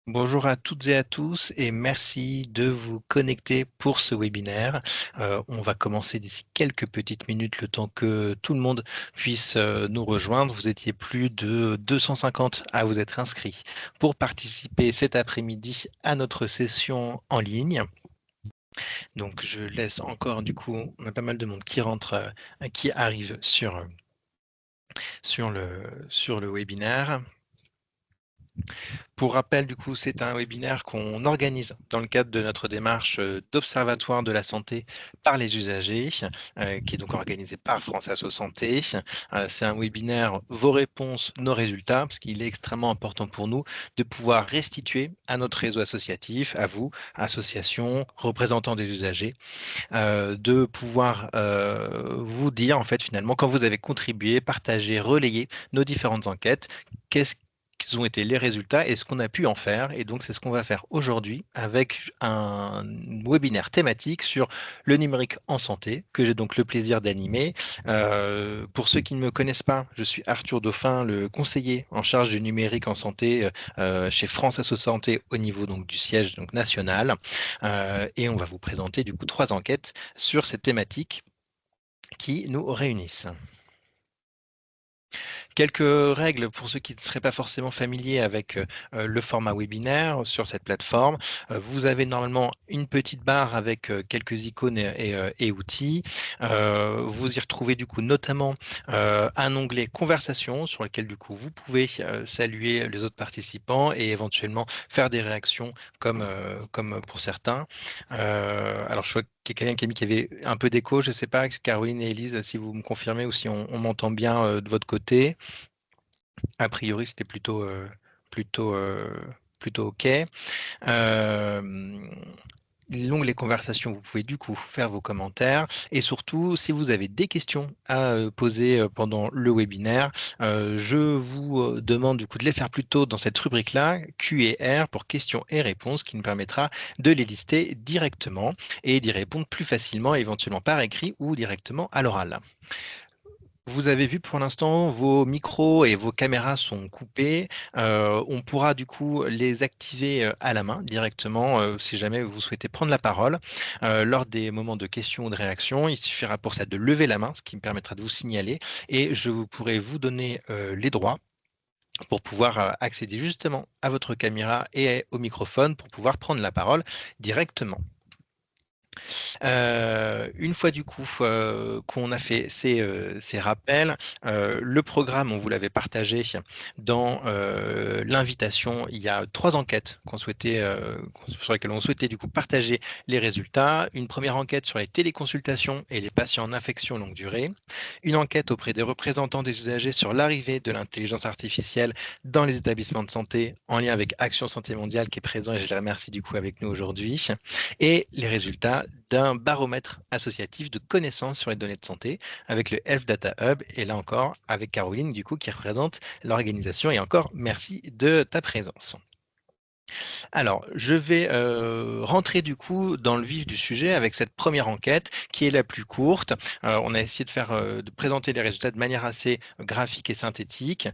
Bonjour à toutes et à tous et merci de vous connecter pour ce webinaire. On va commencer d'ici quelques petites minutes, le temps que tout le monde puisse nous rejoindre. Vous étiez plus de 250 à vous être inscrits pour participer cet après-midi à notre session en ligne. Donc je laisse encore, du coup, on a pas mal de monde qui rentre, qui arrive sur le webinaire. Pour rappel, du coup, c'est un webinaire qu'on organise dans le cadre de notre démarche d'observatoire de la santé par les usagers, qui est donc organisé par France Asso Santé. C'est un webinaire Vos réponses, nos résultats, parce qu'il est extrêmement important pour nous de pouvoir restituer à notre réseau associatif, à vous, associations, représentants des usagers, de pouvoir vous dire, en fait, finalement, quand vous avez contribué, partagé, relayé nos différentes enquêtes, qu'est-ce qu'ils ont été les résultats et ce qu'on a pu en faire. Et donc, c'est ce qu'on va faire aujourd'hui avec un webinaire thématique sur le numérique en santé, que j'ai donc le plaisir d'animer. Pour ceux qui ne me connaissent pas, je suis Arthur Dauphin, le conseiller en charge du numérique en santé chez France Asso Santé au niveau donc, du siège donc, national. Et on va vous présenter du coup 3 enquêtes sur cette thématique qui nous réunissent. Quelques règles pour ceux qui ne seraient pas forcément familiers avec le format webinaire sur cette plateforme. Vous avez normalement une petite barre avec quelques icônes et outils. Vous y retrouvez du coup notamment un onglet conversation sur lequel du coup vous pouvez saluer les autres participants et éventuellement faire des réactions comme pour certains. Alors je vois qu'il y a quelqu'un qui a mis qu'il y avait un peu d'écho. Je ne sais pas, Caroline et Élise, si vous me confirmez ou si on m'entend bien de votre côté. A priori, c'était plutôt, plutôt OK. Euh, L'onglet conversation, vous pouvez du coup faire vos commentaires et surtout, si vous avez des questions à poser pendant le webinaire, je vous demande du coup de les faire plutôt dans cette rubrique-là, Q&R pour questions et réponses, qui nous permettra de les lister directement et d'y répondre plus facilement, éventuellement par écrit ou directement à l'oral. Vous avez vu pour l'instant, vos micros et vos caméras sont coupés. On pourra du coup les activer à la main directement si jamais vous souhaitez prendre la parole. Lors des moments de questions ou de réactions, il suffira pour ça de lever la main, ce qui me permettra de vous signaler et je vous pourrai vous donner les droits pour pouvoir accéder justement à votre caméra et au microphone pour pouvoir prendre la parole directement. Une fois du coup qu'on a fait ces rappels, le programme, on vous l'avait partagé dans l'invitation. Il y a 3 enquêtes sur lesquelles on souhaitait du coup partager les résultats. Une première enquête sur les téléconsultations et les patients en affection longue durée. Une enquête auprès des représentants des usagers sur l'arrivée de l'intelligence artificielle dans les établissements de santé en lien avec Action Santé Mondiale qui est présent et je les remercie du coup avec nous aujourd'hui et les résultats d'un baromètre associatif de connaissances sur les données de santé avec le Health Data Hub et là encore avec Caroline du coup qui représente l'organisation et encore merci de ta présence. Alors, je vais rentrer du coup dans le vif du sujet avec cette première enquête qui est la plus courte. On a essayé de présenter les résultats de manière assez graphique et synthétique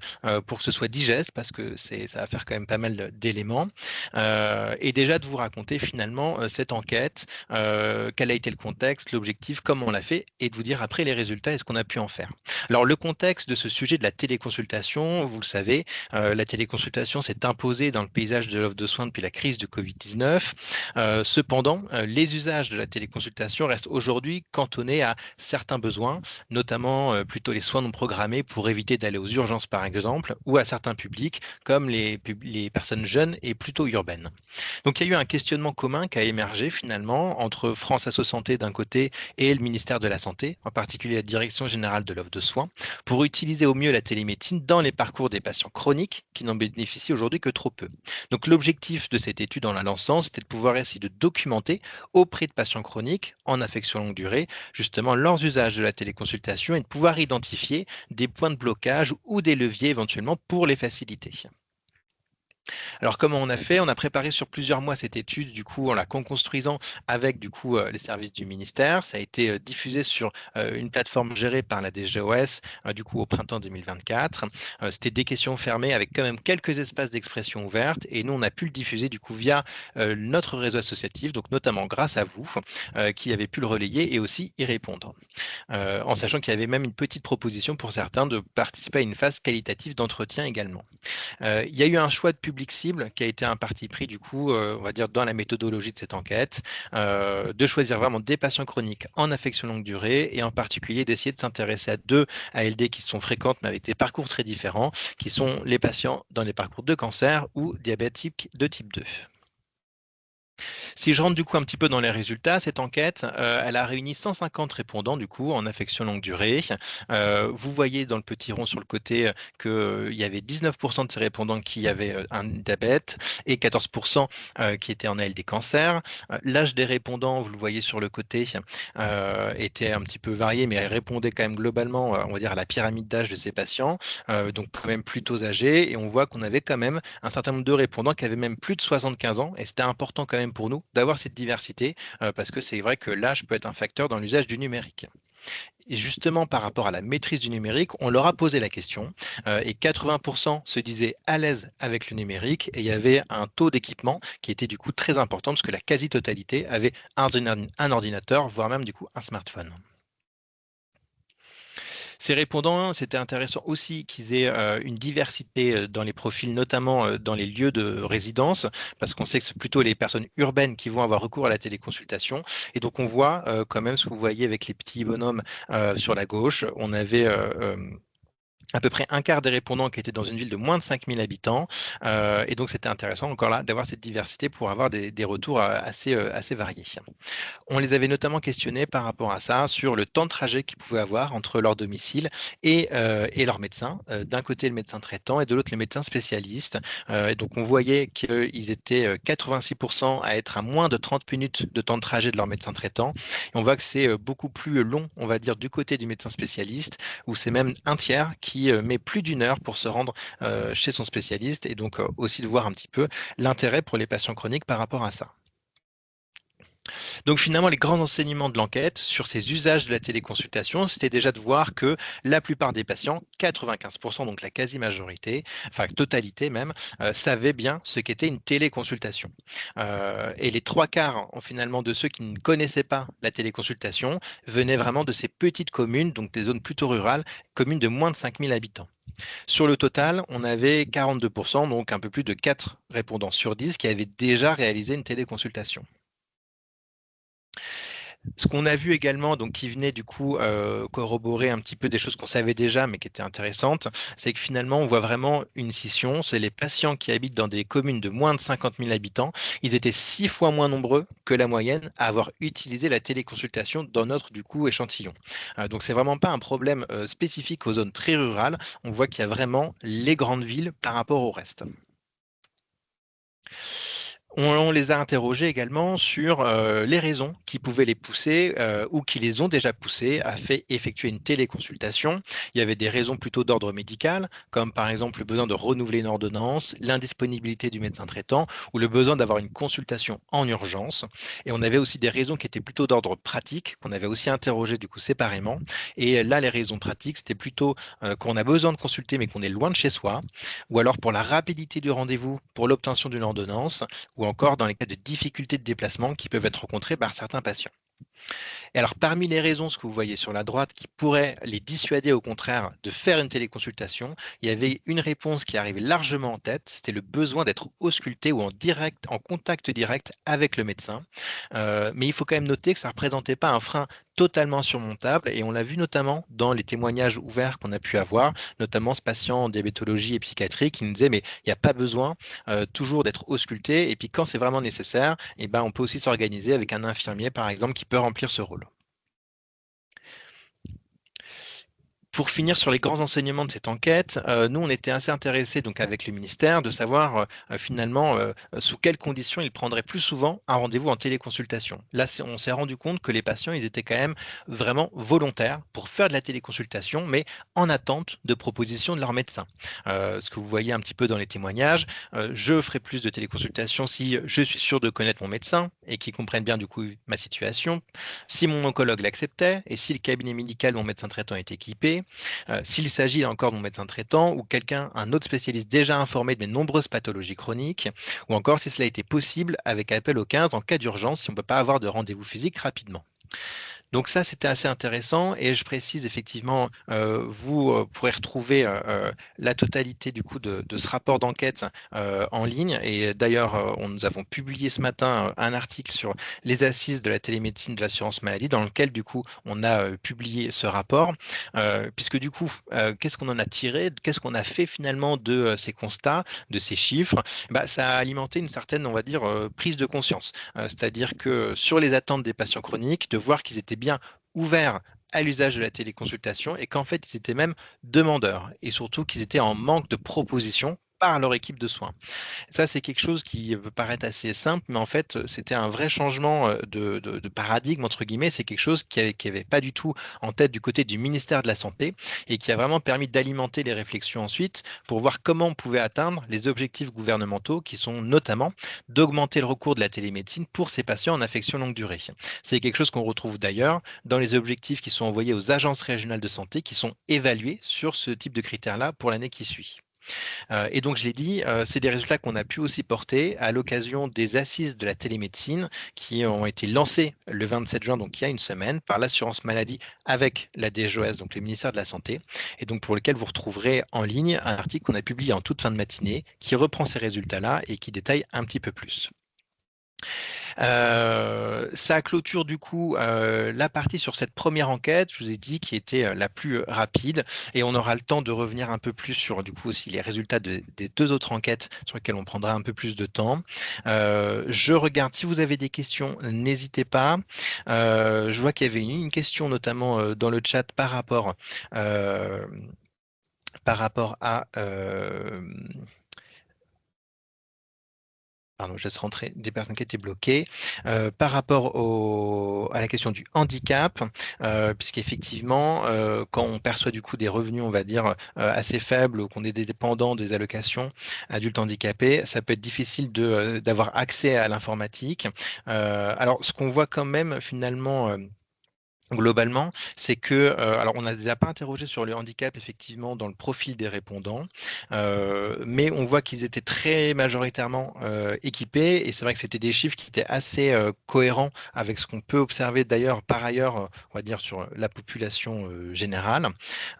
pour que ce soit digeste parce que ça va faire quand même pas mal d'éléments. Et déjà de vous raconter finalement cette enquête, quel a été le contexte, l'objectif, comment on l'a fait et de vous dire après les résultats et ce qu'on a pu en faire. Alors, le contexte de ce sujet de la téléconsultation, vous le savez, la téléconsultation s'est imposée dans le paysage de l'offre de soins depuis la crise de Covid-19. Cependant, les usages de la téléconsultation restent aujourd'hui cantonnés à certains besoins, notamment plutôt les soins non programmés pour éviter d'aller aux urgences par exemple, ou à certains publics comme les personnes jeunes et plutôt urbaines. Donc il y a eu un questionnement commun qui a émergé finalement entre France Asso Santé d'un côté et le ministère de la Santé, en particulier la Direction générale de l'offre de soins, pour utiliser au mieux la télémédecine dans les parcours des patients chroniques qui n'en bénéficient aujourd'hui que trop peu. Donc l'objectif de cette étude en la lançant, c'était de pouvoir essayer de documenter auprès de patients chroniques en affection longue durée, justement leurs usages de la téléconsultation et de pouvoir identifier des points de blocage ou des leviers éventuellement pour les faciliter. Alors comment on a fait? On a préparé sur plusieurs mois cette étude, du coup, en la co-construisant avec du coup, les services du ministère. Ça a été, diffusé sur, une plateforme gérée par la DGOS, du coup au printemps 2024. C'était des questions fermées avec quand même quelques espaces d'expression ouvertes et nous, on a pu le diffuser du coup via, notre réseau associatif, donc notamment grâce à vous, qui avez pu le relayer et aussi y répondre. En sachant qu'il y avait même une petite proposition pour certains de participer à une phase qualitative d'entretien également. Il y a eu un choix de public cible qui a été un parti pris du coup, on va dire dans la méthodologie de cette enquête, de choisir vraiment des patients chroniques en affection longue durée et en particulier d'essayer de s'intéresser à 2 ALD qui sont fréquentes mais avec des parcours très différents, qui sont les patients dans les parcours de cancer ou diabétiques de type 2. Si je rentre du coup un petit peu dans les résultats, cette enquête, elle a réuni 150 répondants du coup en affection longue durée. Vous voyez dans le petit rond sur le côté qu'il y avait 19% de ces répondants qui avaient un diabète et 14% qui étaient en ALD cancer. L'âge des répondants, vous le voyez sur le côté, était un petit peu varié, mais répondait quand même globalement, on va dire, à la pyramide d'âge de ces patients, donc quand même plutôt âgés. Et on voit qu'on avait quand même un certain nombre de répondants qui avaient même plus de 75 ans. Et c'était important quand même pour nous d'avoir cette diversité, parce que c'est vrai que l'âge peut être un facteur dans l'usage du numérique. Et justement, par rapport à la maîtrise du numérique, on leur a posé la question et 80% se disaient à l'aise avec le numérique et il y avait un taux d'équipement qui était du coup très important parce que la quasi-totalité avait un ordinateur, voire même du coup un smartphone. Ces répondants, c'était intéressant aussi qu'ils aient une diversité dans les profils, notamment dans les lieux de résidence, parce qu'on sait que c'est plutôt les personnes urbaines qui vont avoir recours à la téléconsultation. Et donc, on voit quand même ce que vous voyez avec les petits bonhommes sur la gauche. On avait à peu près un quart des répondants qui étaient dans une ville de moins de 5000 habitants. Et donc, c'était intéressant encore là d'avoir cette diversité pour avoir des retours assez variés. On les avait notamment questionnés par rapport à ça, sur le temps de trajet qu'ils pouvaient avoir entre leur domicile et leur médecin. D'un côté, le médecin traitant et de l'autre, le médecin spécialiste. Et donc, on voyait qu'ils étaient 86% à être à moins de 30 minutes de temps de trajet de leur médecin traitant. Et on voit que c'est beaucoup plus long, on va dire, du côté du médecin spécialiste, où c'est même un tiers qui met plus d'une heure pour se rendre chez son spécialiste. Et donc, aussi de voir un petit peu l'intérêt pour les patients chroniques par rapport à ça. Donc finalement, les grands enseignements de l'enquête sur ces usages de la téléconsultation, c'était déjà de voir que la plupart des patients, 95%, donc la quasi-majorité, enfin totalité même, savaient bien ce qu'était une téléconsultation. Et les trois quarts, finalement, de ceux qui ne connaissaient pas la téléconsultation venaient vraiment de ces petites communes, donc des zones plutôt rurales, communes de moins de 5000 habitants. Sur le total, on avait 42%, donc un peu plus de 4 répondants sur 10 qui avaient déjà réalisé une téléconsultation. Ce qu'on a vu également, donc qui venait du coup corroborer un petit peu des choses qu'on savait déjà, mais qui étaient intéressantes, c'est que finalement, on voit vraiment une scission. C'est les patients qui habitent dans des communes de moins de 50 000 habitants. Ils étaient 6 fois moins nombreux que la moyenne à avoir utilisé la téléconsultation dans notre du coup échantillon. Donc c'est vraiment pas un problème spécifique aux zones très rurales. On voit qu'il y a vraiment les grandes villes par rapport au reste. On les a interrogés également sur les raisons qui pouvaient les pousser ou qui les ont déjà poussés à effectuer une téléconsultation. Il y avait des raisons plutôt d'ordre médical, comme par exemple le besoin de renouveler une ordonnance, l'indisponibilité du médecin traitant ou le besoin d'avoir une consultation en urgence. Et on avait aussi des raisons qui étaient plutôt d'ordre pratique, qu'on avait aussi interrogé du coup séparément. Et là, les raisons pratiques, c'était plutôt qu'on a besoin de consulter mais qu'on est loin de chez soi, ou alors pour la rapidité du rendez-vous, pour l'obtention d'une ordonnance, ou encore dans les cas de difficultés de déplacement qui peuvent être rencontrés par certains patients. Et alors, parmi les raisons, ce que vous voyez sur la droite, qui pourraient les dissuader au contraire de faire une téléconsultation, il y avait une réponse qui arrivait largement en tête, c'était le besoin d'être ausculté ou en contact direct avec le médecin. Mais il faut quand même noter que ça ne représentait pas un frein totalement surmontable et on l'a vu notamment dans les témoignages ouverts qu'on a pu avoir, notamment ce patient en diabétologie et psychiatrie qui nous disait mais il n'y a pas besoin toujours d'être ausculté et puis quand c'est vraiment nécessaire, eh ben, on peut aussi s'organiser avec un infirmier par exemple qui peut remplir ce rôle. Pour finir sur les grands enseignements de cette enquête, nous, on était assez intéressés donc avec le ministère de savoir finalement sous quelles conditions ils prendraient plus souvent un rendez-vous en téléconsultation. Là, on s'est rendu compte que les patients, ils étaient quand même vraiment volontaires pour faire de la téléconsultation, mais en attente de propositions de leur médecin. Ce que vous voyez un petit peu dans les témoignages, je ferai plus de téléconsultation si je suis sûr de connaître mon médecin et qu'il comprenne bien du coup ma situation, si mon oncologue l'acceptait et si le cabinet médical de mon médecin traitant est équipé, s'il s'agit encore de mon médecin traitant ou quelqu'un, un autre spécialiste déjà informé de mes nombreuses pathologies chroniques, ou encore si cela était possible avec appel au 15 en cas d'urgence si on ne peut pas avoir de rendez-vous physique rapidement. Donc ça, c'était assez intéressant et je précise effectivement, vous pourrez retrouver la totalité du coup de ce rapport d'enquête en ligne et d'ailleurs, nous avons publié ce matin un article sur les assises de la télémédecine de l'assurance maladie dans lequel du coup on a publié ce rapport, puisque du coup, qu'est-ce qu'on en a tiré, qu'est-ce qu'on a fait finalement de ces constats, de ces chiffres? Bah, ça a alimenté une certaine, on va dire, prise de conscience. C'est-à-dire que sur les attentes des patients chroniques, de voir qu'ils étaient bien ouverts à l'usage de la téléconsultation et qu'en fait, ils étaient même demandeurs et surtout qu'ils étaient en manque de propositions par leur équipe de soins. Ça, c'est quelque chose qui peut paraître assez simple, mais en fait, c'était un vrai changement de paradigme, entre guillemets. C'est quelque chose qui avait pas du tout en tête du côté du ministère de la Santé et qui a vraiment permis d'alimenter les réflexions ensuite pour voir comment on pouvait atteindre les objectifs gouvernementaux qui sont notamment d'augmenter le recours de la télémédecine pour ces patients en affection longue durée. C'est quelque chose qu'on retrouve d'ailleurs dans les objectifs qui sont envoyés aux agences régionales de santé qui sont évalués sur ce type de critères-là pour l'année qui suit. Et donc, je l'ai dit, c'est des résultats qu'on a pu aussi porter à l'occasion des assises de la télémédecine qui ont été lancées le 27 juin, donc il y a une semaine, par l'assurance maladie avec la DGOS, donc le ministère de la Santé, et donc pour lequel vous retrouverez en ligne un article qu'on a publié en toute fin de matinée qui reprend ces résultats-là et qui détaille un petit peu plus. Ça clôture du coup la partie sur cette première enquête, je vous ai dit, qui était la plus rapide, et on aura le temps de revenir un peu plus sur du coup aussi les résultats des deux autres enquêtes sur lesquelles on prendra un peu plus de temps. Je regarde si vous avez des questions, n'hésitez pas. Je vois qu'il y avait une question notamment dans le chat euh, par rapport à pardon, je laisse rentrer des personnes qui étaient bloquées. Par rapport à la question du handicap, puisqu'effectivement, quand on perçoit du coup des revenus, on va dire, assez faibles, ou qu'on est des dépendants des allocations adultes handicapés, ça peut être difficile d'avoir accès à l'informatique. Alors, ce qu'on voit quand même finalement, globalement, c'est que, alors on ne les a pas interrogés sur le handicap effectivement dans le profil des répondants, mais on voit qu'ils étaient très majoritairement équipés et c'est vrai que c'était des chiffres qui étaient assez cohérents avec ce qu'on peut observer d'ailleurs par ailleurs, on va dire sur la population générale.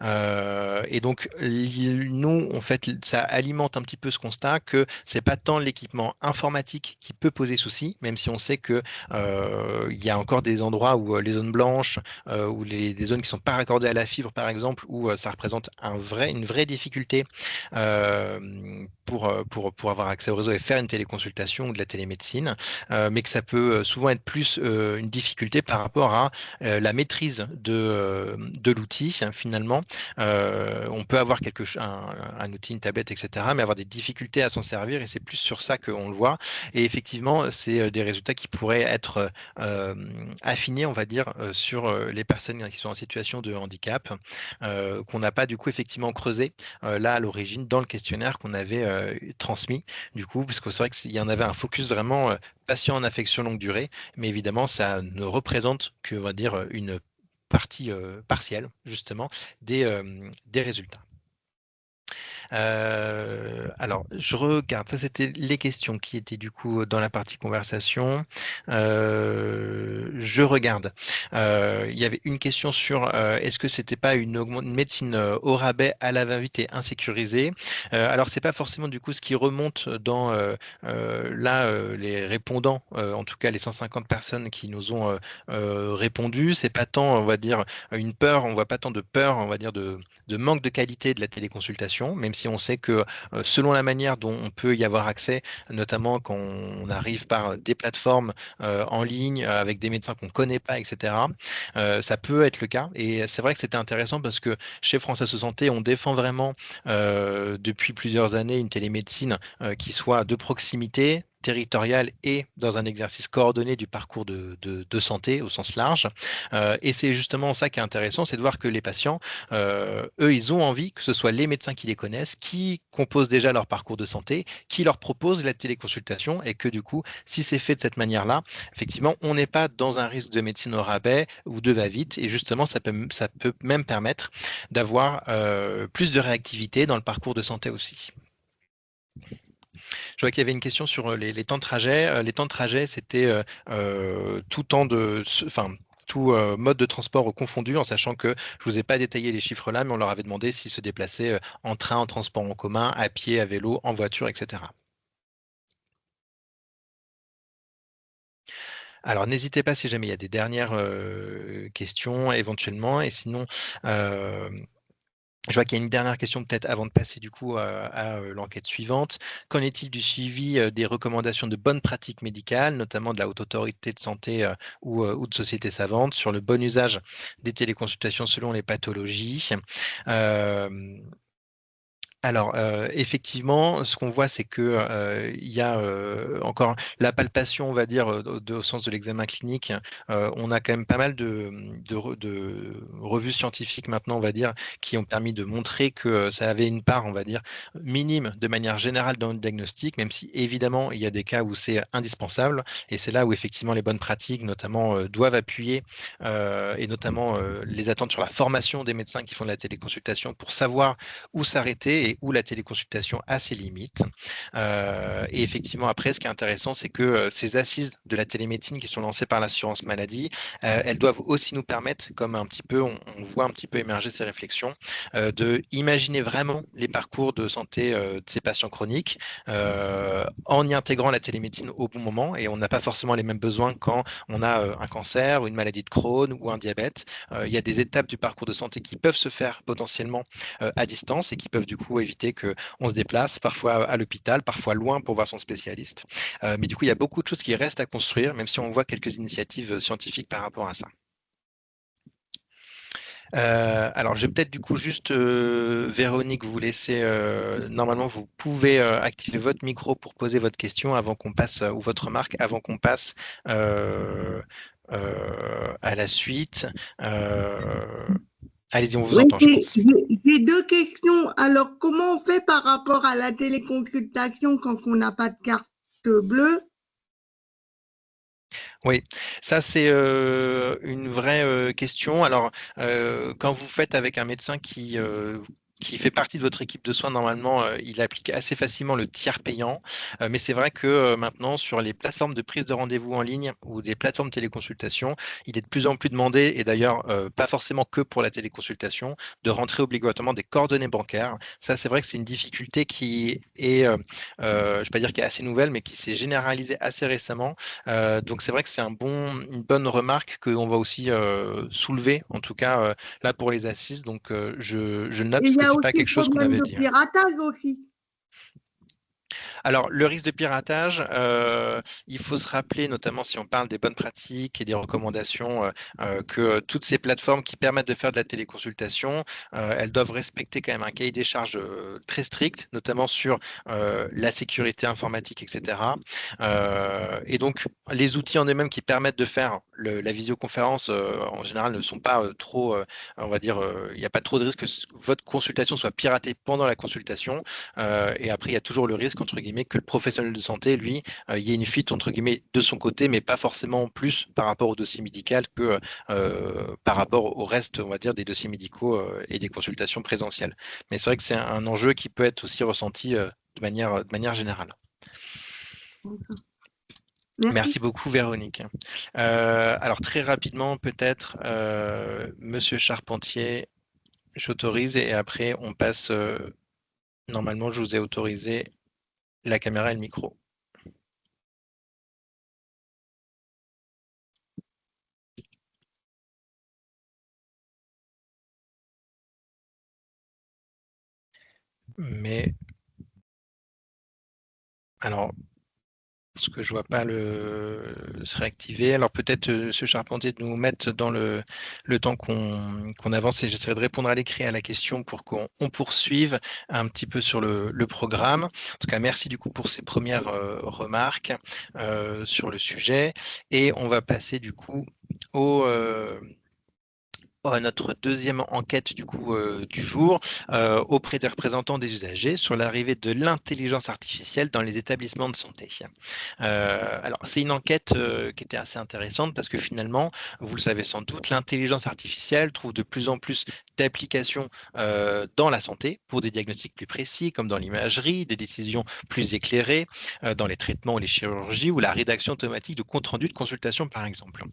Et donc nous, en fait, ça alimente un petit peu ce constat que c'est pas tant l'équipement informatique qui peut poser souci, même si on sait que il y a encore des endroits où les zones blanches ou des zones qui ne sont pas raccordées à la fibre, par exemple, où ça représente une vraie difficulté pour avoir accès au réseau et faire une téléconsultation ou de la télémédecine, mais que ça peut souvent être plus une difficulté par rapport à la maîtrise de l'outil, hein, finalement. On peut avoir un outil, une tablette, etc., mais avoir des difficultés à s'en servir, et c'est plus sur ça qu'on le voit. Et effectivement, c'est des résultats qui pourraient être affinés, on va dire, sur les personnes qui sont en situation de handicap, qu'on n'a pas du coup effectivement creusé là à l'origine dans le questionnaire qu'on avait transmis, du coup, parce que c'est vrai qu'il y en avait un focus vraiment patient en affection longue durée, mais évidemment, ça ne représente que, on va dire, une partie partielle, justement, des résultats. Alors, je regarde, ça c'était les questions qui étaient du coup dans la partie conversation. Je regarde. Il y avait une question sur est-ce que c'était pas une médecine au rabais à la va-vite et insécurisée. Alors, c'est pas forcément du coup ce qui remonte dans là les répondants, en tout cas les 150 personnes qui nous ont répondu. C'est pas tant, on va dire, une peur, on voit pas tant de peur, on va dire, de manque de qualité de la téléconsultation, même si on sait que selon la manière dont on peut y avoir accès, notamment quand on arrive par des plateformes en ligne avec des médecins qu'on ne connaît pas, etc., ça peut être le cas. Et c'est vrai que c'était intéressant parce que chez France Assos Santé, on défend vraiment depuis plusieurs années une télémédecine qui soit de proximité, territoriale et dans un exercice coordonné du parcours de santé au sens large. Et c'est justement ça qui est intéressant, c'est de voir que les patients, eux, ils ont envie que ce soit les médecins qui les connaissent, qui composent déjà leur parcours de santé, qui leur proposent la téléconsultation et que du coup, si c'est fait de cette manière-là, effectivement, on n'est pas dans un risque de médecine au rabais ou de va-vite. Et justement, ça peut même permettre d'avoir plus de réactivité dans le parcours de santé aussi. Je vois qu'il y avait une question sur les temps de trajet. Les temps de trajet, c'était tout temps enfin, tout mode de transport confondu, en sachant que je vous ai pas détaillé les chiffres là, mais on leur avait demandé s'ils se déplaçaient en train, en transport en commun, à pied, à vélo, en voiture, etc. Alors, n'hésitez pas si jamais il y a des dernières questions éventuellement, et sinon, euh, je vois qu'il y a une dernière question peut-être avant de passer du coup à l'enquête suivante. Qu'en est-il du suivi des recommandations de bonnes pratiques médicales, notamment de la Haute Autorité de Santé ou de sociétés savantes, sur le bon usage des téléconsultations selon les pathologies? Euh, alors, effectivement, ce qu'on voit, c'est que il y a encore la palpation, on va dire, au sens de l'examen clinique. On a quand même pas mal de revues scientifiques maintenant, on va dire, qui ont permis de montrer que ça avait une part, on va dire, minime de manière générale dans le diagnostic, même si évidemment, il y a des cas où c'est indispensable. Et c'est là où effectivement les bonnes pratiques, notamment, doivent appuyer, et notamment les attentes sur la formation des médecins qui font de la téléconsultation pour savoir où s'arrêter et où la téléconsultation a ses limites. Et effectivement, après, ce qui est intéressant, c'est que ces assises de la télémédecine qui sont lancées par l'assurance maladie, elles doivent aussi nous permettre, comme un petit peu, on voit un petit peu émerger ces réflexions, de imaginer vraiment les parcours de santé de ces patients chroniques en y intégrant la télémédecine au bon moment. Et on n'a pas forcément les mêmes besoins quand on a un cancer ou une maladie de Crohn ou un diabète. Il y a des étapes du parcours de santé qui peuvent se faire potentiellement à distance et qui peuvent du coup éviter qu'on se déplace parfois à l'hôpital, parfois loin pour voir son spécialiste. Mais du coup, il y a beaucoup de choses qui restent à construire, même si on voit quelques initiatives scientifiques par rapport à ça. Alors, je vais peut-être du coup juste, Véronique, vous laisser. Normalement, vous pouvez activer votre micro pour poser votre question avant qu'on passe, ou votre remarque, avant qu'on passe à la suite. Allez-y, on vous Oui, entend, je pense. j'ai deux questions. Alors, comment on fait par rapport à la téléconsultation quand on n'a pas de carte bleue? Oui, ça c'est une vraie question. Alors, quand vous faites avec un médecin qui fait partie de votre équipe de soins, normalement, il applique assez facilement le tiers payant. Mais c'est vrai que maintenant, sur les plateformes de prise de rendez-vous en ligne ou des plateformes de téléconsultation, il est de plus en plus demandé, et d'ailleurs, pas forcément que pour la téléconsultation, de rentrer obligatoirement des coordonnées bancaires. Ça, c'est vrai que c'est une difficulté qui est, je ne vais pas dire qui est assez nouvelle, mais qui s'est généralisée assez récemment. Donc c'est vrai que c'est une bonne remarque qu'on va aussi soulever, en tout cas là pour les assises. Donc je note Et parce il y que a c'est pas aussi le quelque chose qu'on problème avait de dit. piratage aussi. Alors, le risque de piratage, il faut se rappeler, notamment si on parle des bonnes pratiques et des recommandations, que toutes ces plateformes qui permettent de faire de la téléconsultation, elles doivent respecter quand même un cahier des charges très strict, notamment sur la sécurité informatique, etc. Et donc, les outils en eux-mêmes qui permettent de faire la visioconférence, en général, ne sont pas trop, on va dire, il n'y a pas trop de risque que votre consultation soit piratée pendant la consultation. Et après, il y a toujours le risque, entre guillemets, que le professionnel de santé, lui, il y ait une fuite, entre guillemets, de son côté, mais pas forcément plus par rapport au dossier médical que par rapport au reste, on va dire, des dossiers médicaux et des consultations présentielles. Mais c'est vrai que c'est un enjeu qui peut être aussi ressenti de manière générale. Merci. Merci beaucoup, Véronique. Alors, très rapidement, peut-être, Monsieur Charpentier, j'autorise et après, on passe. Normalement, je vous ai autorisé la caméra et le micro. Mais alors, parce que je vois pas se réactiver. Alors peut-être, Monsieur Charpentier, de nous mettre dans le temps qu'on avance et j'essaierai de répondre à l'écrit à la question pour qu'on poursuive un petit peu sur le programme. En tout cas, merci du coup pour ces premières remarques sur le sujet. Et on va passer du coup au, à notre deuxième enquête du coup du jour auprès des représentants des usagers sur l'arrivée de l'intelligence artificielle dans les établissements de santé. Alors c'est une enquête qui était assez intéressante parce que finalement, vous le savez sans doute, l'intelligence artificielle trouve de plus en plus d'applications dans la santé pour des diagnostics plus précis, comme dans l'imagerie, des décisions plus éclairées, dans les traitements ou les chirurgies ou la rédaction automatique de compte rendu de consultation par exemple.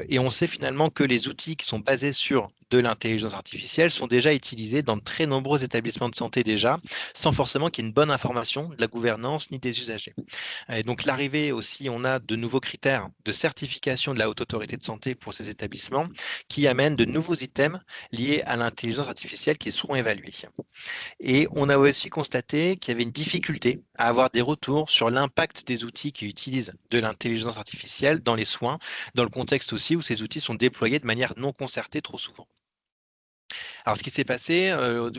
Et on sait finalement que les outils qui sont basés sur de l'intelligence artificielle sont déjà utilisés dans de très nombreux établissements de santé déjà, sans forcément qu'il y ait une bonne information de la gouvernance ni des usagers. Et donc l'arrivée aussi, on a de nouveaux critères de certification de la Haute Autorité de Santé pour ces établissements qui amènent de nouveaux items liés à l'intelligence artificielle qui seront évalués. Et on a aussi constaté qu'il y avait une difficulté à avoir des retours sur l'impact des outils qui utilisent de l'intelligence artificielle dans les soins, dans le contexte aussi où ces outils sont déployés de manière non concertée trop souvent. Alors, ce qui s'est passé,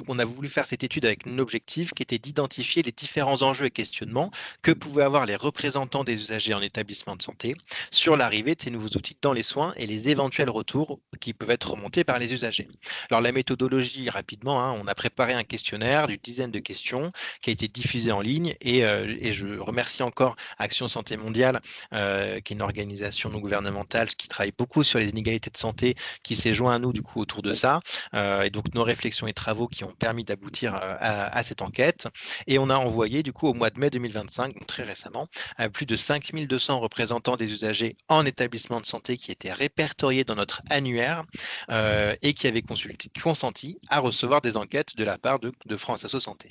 on a voulu faire cette étude avec un objectif qui était d'identifier les différents enjeux et questionnements que pouvaient avoir les représentants des usagers en établissement de santé sur l'arrivée de ces nouveaux outils dans les soins et les éventuels retours qui peuvent être remontés par les usagers. Alors, la méthodologie, rapidement, hein, on a préparé un questionnaire d'une dizaine de questions qui a été diffusé en ligne et je remercie encore Action Santé Mondiale, qui est une organisation non gouvernementale qui travaille beaucoup sur les inégalités de santé, qui s'est joint à nous du coup autour de ça. Et donc nos réflexions et travaux qui ont permis d'aboutir à cette enquête. Et on a envoyé du coup au mois de mai 2025, donc très récemment, plus de 5200 représentants des usagers en établissement de santé qui étaient répertoriés dans notre annuaire et qui avaient consenti à recevoir des enquêtes de la part de France Asso Santé.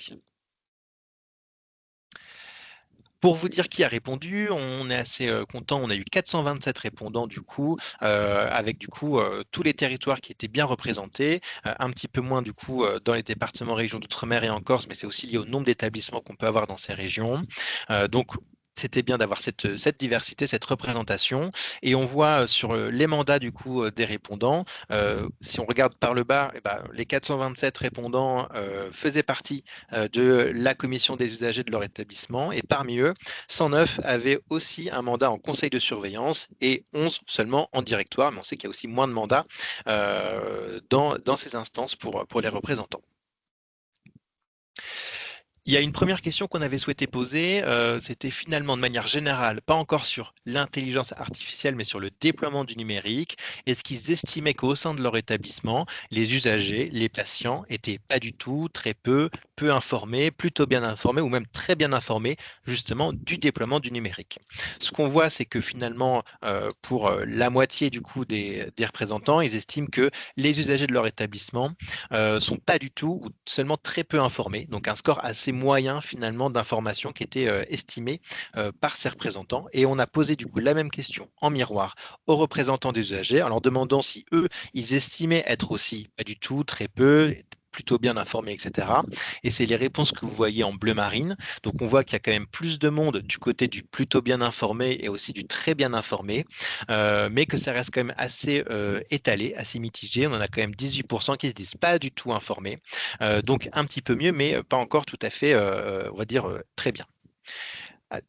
Pour vous dire qui a répondu, on est assez content. On a eu 427 répondants du coup, avec du coup tous les territoires qui étaient bien représentés, un petit peu moins du coup dans les départements, régions d'outre-mer et en Corse, mais c'est aussi lié au nombre d'établissements qu'on peut avoir dans ces régions. Donc c'était bien d'avoir cette diversité, cette représentation. Et on voit sur les mandats du coup des répondants, si on regarde par le bas, eh ben, les 427 répondants faisaient partie de la commission des usagers de leur établissement. Et parmi eux, 109 avaient aussi un mandat en conseil de surveillance et 11 seulement en directoire. Mais on sait qu'il y a aussi moins de mandats dans ces instances pour les représentants. Il y a une première question qu'on avait souhaité poser, c'était finalement de manière générale, pas encore sur l'intelligence artificielle, mais sur le déploiement du numérique. Est-ce qu'ils estimaient qu'au sein de leur établissement, les usagers, les patients étaient pas du tout, très peu, peu informés, plutôt bien informés ou même très bien informés justement du déploiement du numérique. Ce qu'on voit, c'est que finalement, pour la moitié du coup des représentants, ils estiment que les usagers de leur établissement sont pas du tout ou seulement très peu informés. Donc un score assez moyen finalement d'informations qui était estimé par ces représentants. Et on a posé du coup la même question en miroir aux représentants des usagers en leur demandant si eux, ils estimaient être aussi pas du tout, très peu, plutôt bien informés, etc. Et c'est les réponses que vous voyez en bleu marine. Donc on voit qu'il y a quand même plus de monde du côté du plutôt bien informé et aussi du très bien informé, mais que ça reste quand même assez étalé, assez mitigé. On en a quand même 18% qui se disent pas du tout informés. Donc un petit peu mieux, mais pas encore tout à fait, on va dire, très bien.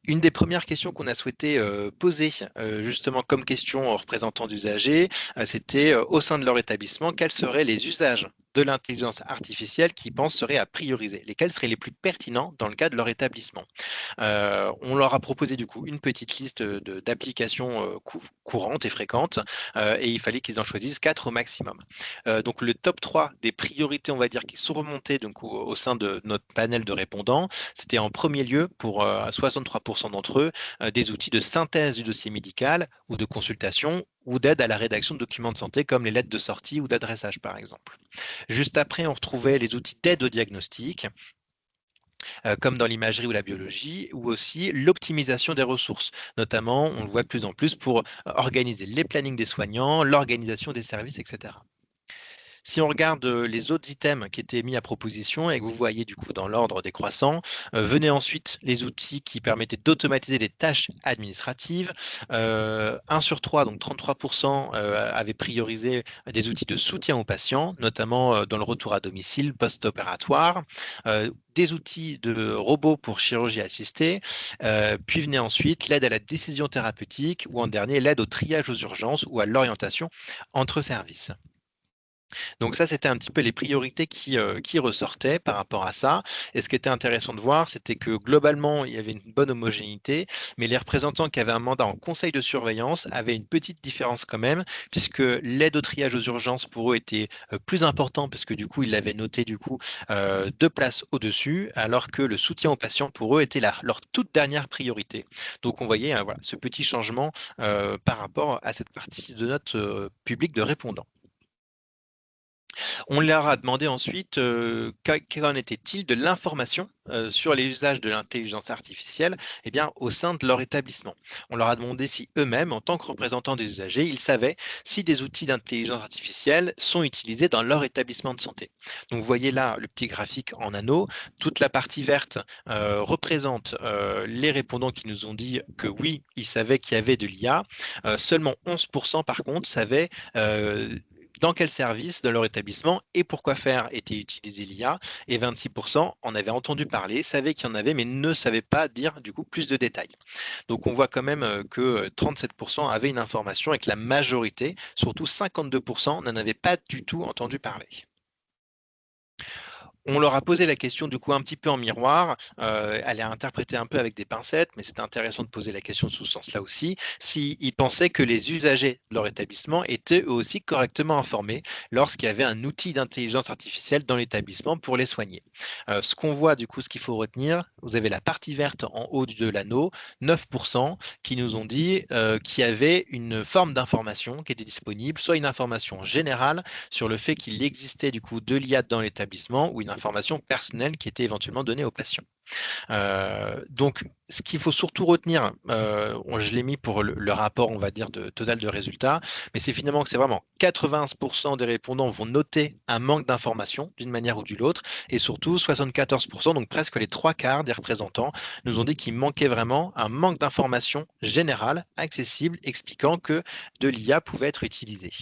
Une des premières questions qu'on a souhaité poser justement comme question aux représentants d'usagers, c'était au sein de leur établissement, quels seraient les usages de l'intelligence artificielle qu'ils pensent seraient à prioriser, lesquels seraient les plus pertinents dans le cas de leur établissement. On leur a proposé du coup une petite liste d'applications courantes et fréquentes et il fallait qu'ils en choisissent 4 au maximum. Donc le top 3 des priorités, on va dire, qui sont remontées donc, au sein de notre panel de répondants, c'était en premier lieu pour 63% d'entre eux des outils de synthèse du dossier médical ou de consultation ou d'aide à la rédaction de documents de santé comme les lettres de sortie ou d'adressage par exemple. Juste après, on retrouvait les outils d'aide au diagnostic, comme dans l'imagerie ou la biologie, ou aussi l'optimisation des ressources. Notamment, on le voit de plus en plus pour organiser les plannings des soignants, l'organisation des services, etc. Si on regarde les autres items qui étaient mis à proposition et que vous voyez du coup dans l'ordre décroissant, venaient ensuite les outils qui permettaient d'automatiser les tâches administratives. 1 sur 3, donc 33%, avaient priorisé des outils de soutien aux patients, notamment dans le retour à domicile post-opératoire, des outils de robots pour chirurgie assistée, puis venait ensuite l'aide à la décision thérapeutique ou en dernier l'aide au triage aux urgences ou à l'orientation entre services. Donc ça, c'était un petit peu les priorités qui ressortaient par rapport à ça. Et ce qui était intéressant de voir, c'était que globalement, il y avait une bonne homogénéité, mais les représentants qui avaient un mandat en conseil de surveillance avaient une petite différence quand même, puisque l'aide au triage aux urgences pour eux était plus important, parce que du coup, ils l'avaient noté du coup 2 places au-dessus, alors que le soutien aux patients pour eux était leur toute dernière priorité. Donc on voyait voilà, ce petit changement par rapport à cette partie de notre public de répondants. On leur a demandé ensuite qu'en était-il de l'information sur les usages de l'intelligence artificielle au sein de leur établissement. On leur a demandé si eux-mêmes, en tant que représentants des usagers, ils savaient si des outils d'intelligence artificielle sont utilisés dans leur établissement de santé. Donc vous voyez là le petit graphique en anneau. Toute la partie verte représente les répondants qui nous ont dit que oui, ils savaient qu'il y avait de l'IA. Seulement 11% par contre savaient dans quel service de leur établissement et pourquoi faire était utilisé l'IA, et 26% en avaient entendu parler, savaient qu'il y en avait, mais ne savaient pas dire du coup plus de détails. Donc on voit quand même que 37% avaient une information et que la majorité, surtout 52%, n'en avaient pas du tout entendu parler. On leur a posé la question du coup un petit peu en miroir, elle est interprétée un peu avec des pincettes, mais c'est intéressant de poser la question sous ce sens-là aussi, s'ils pensaient que les usagers de leur établissement étaient eux aussi correctement informés lorsqu'il y avait un outil d'intelligence artificielle dans l'établissement pour les soigner. Ce qu'on voit du coup, ce qu'il faut retenir, vous avez la partie verte en haut de l'anneau, 9% qui nous ont dit qu'il y avait une forme d'information qui était disponible, soit une information générale sur le fait qu'il existait du coup de l'IA dans l'établissement ou une information personnelle qui était éventuellement donnée aux patients. Donc, ce qu'il faut surtout retenir, je l'ai mis pour le rapport, on va dire, de total de résultats, mais c'est finalement que c'est vraiment 80% des répondants vont noter un manque d'information d'une manière ou d'une autre, et surtout 74%, donc presque les 3/4 des représentants, nous ont dit qu'il manquait vraiment un manque d'information générale, accessible, expliquant que de l'IA pouvait être utilisée.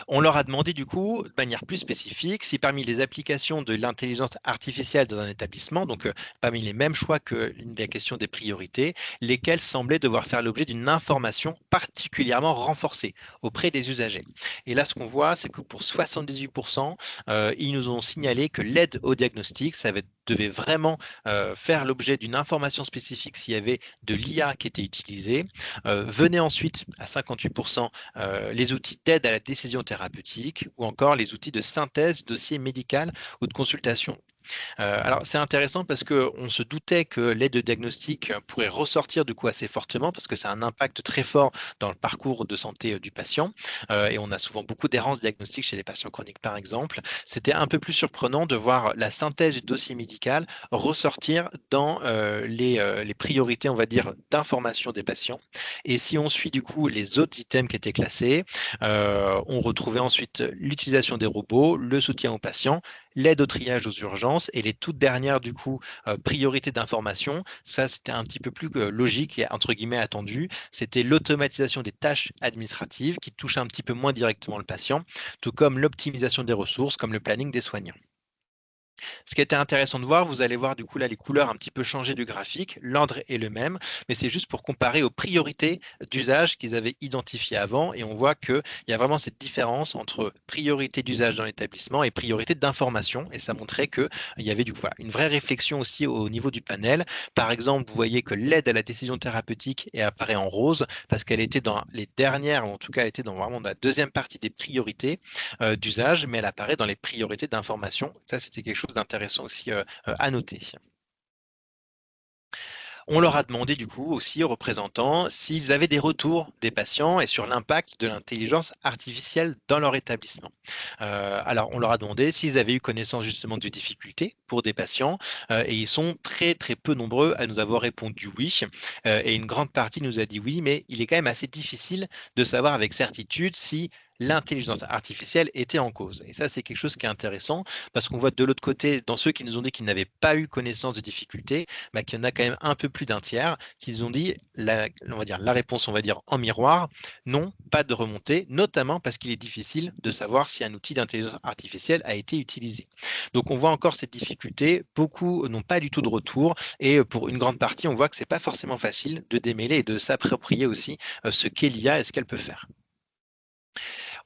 On leur a demandé du coup, de manière plus spécifique, si parmi les applications de l'intelligence artificielle dans un établissement, donc parmi les mêmes choix que la question des priorités, lesquelles semblaient devoir faire l'objet d'une information particulièrement renforcée auprès des usagers. Et là, ce qu'on voit, c'est que pour 78%, ils nous ont signalé que l'aide au diagnostic, devait vraiment faire l'objet d'une information spécifique s'il y avait de l'IA qui était utilisée. Venait ensuite à 58% les outils d'aide à la décision thérapeutique ou encore les outils de synthèse, dossier médical ou de consultation. Alors, c'est intéressant parce qu'on se doutait que l'aide de diagnostic pourrait ressortir du coup assez fortement parce que ça a un impact très fort dans le parcours de santé du patient. Et on a souvent beaucoup d'errance diagnostique chez les patients chroniques, par exemple. C'était un peu plus surprenant de voir la synthèse du dossier médical ressortir dans les priorités, on va dire, d'information des patients. Et si on suit du coup les autres items qui étaient classés, on retrouvait ensuite l'utilisation des robots, le soutien aux patients, l'aide au triage aux urgences et les toutes dernières, du coup, priorités d'information. Ça, c'était un petit peu plus logique et entre guillemets attendu. C'était l'automatisation des tâches administratives qui touchent un petit peu moins directement le patient, tout comme l'optimisation des ressources, comme le planning des soignants. Ce qui était intéressant de voir, vous allez voir du coup là les couleurs un petit peu changées du graphique, l'ordre est le même, mais c'est juste pour comparer aux priorités d'usage qu'ils avaient identifiées avant et on voit qu'il y a vraiment cette différence entre priorité d'usage dans l'établissement et priorité d'information et ça montrait qu'il y avait du coup voilà, une vraie réflexion aussi au niveau du panel. Par exemple, vous voyez que l'aide à la décision thérapeutique apparaît en rose parce qu'elle était dans les dernières, ou en tout cas elle était dans vraiment la deuxième partie des priorités d'usage, mais elle apparaît dans les priorités d'information. Ça, c'était quelque chose d'intéressant aussi à noter. On leur a demandé du coup aussi aux représentants s'ils avaient des retours des patients et sur l'impact de l'intelligence artificielle dans leur établissement. Alors, on leur a demandé s'ils avaient eu connaissance justement de difficultés pour des patients et ils sont très très peu nombreux à nous avoir répondu oui. Et une grande partie nous a dit oui, mais il est quand même assez difficile de savoir avec certitude si l'intelligence artificielle était en cause. Et ça, c'est quelque chose qui est intéressant parce qu'on voit de l'autre côté, dans ceux qui nous ont dit qu'ils n'avaient pas eu connaissance de difficultés, bah, qu'il y en a quand même un peu plus d'un tiers qui ont dit on va dire, la réponse, on va dire, en miroir, non, pas de remontée, notamment parce qu'il est difficile de savoir si un outil d'intelligence artificielle a été utilisé. Donc on voit encore cette difficulté, beaucoup n'ont pas du tout de retour et pour une grande partie, on voit que c'est pas forcément facile de démêler et de s'approprier aussi ce qu'est l'IA et ce qu'elle peut faire.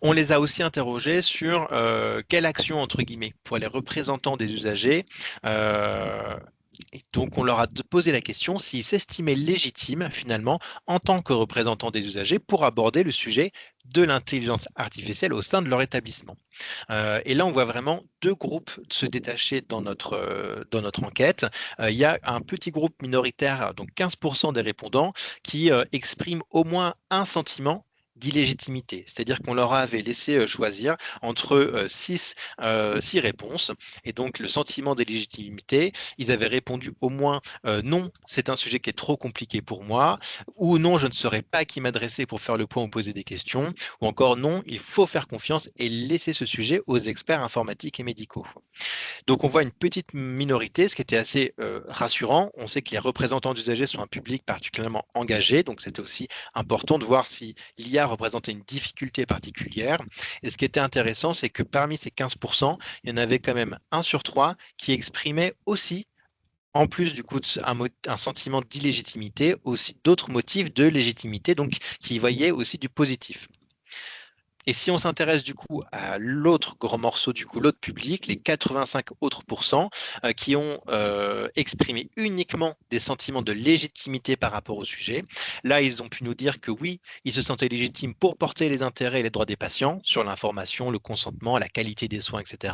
On les a aussi interrogés sur quelle action, entre guillemets, pour les représentants des usagers. Et donc, on leur a posé la question s'ils s'estimaient légitimes, finalement, en tant que représentants des usagers, pour aborder le sujet de l'intelligence artificielle au sein de leur établissement. Et là, on voit vraiment deux groupes se détacher dans notre enquête. Il y a un petit groupe minoritaire, donc 15% des répondants, qui expriment au moins un sentiment d'illégitimité, c'est-à-dire qu'on leur avait laissé choisir entre six réponses, et donc le sentiment d'illégitimité, ils avaient répondu au moins non, c'est un sujet qui est trop compliqué pour moi, ou non, je ne saurais pas à qui m'adresser pour faire le point ou poser des questions, ou encore non, il faut faire confiance et laisser ce sujet aux experts informatiques et médicaux. Donc on voit une petite minorité, ce qui était assez rassurant. On sait que les représentants d'usagers sont un public particulièrement engagé, donc c'était aussi important de voir si l'IA représentait une difficulté particulière. Et ce qui était intéressant, c'est que parmi ces 15%, il y en avait quand même 1 sur 3 qui exprimait aussi, en plus du coup un sentiment d'illégitimité, aussi d'autres motifs de légitimité, donc qui voyaient aussi du positif. Et si on s'intéresse du coup à l'autre gros morceau, du coup l'autre public, les 85 autres pourcents qui ont exprimé uniquement des sentiments de légitimité par rapport au sujet, là ils ont pu nous dire que oui, ils se sentaient légitimes pour porter les intérêts et les droits des patients sur l'information, le consentement, la qualité des soins, etc.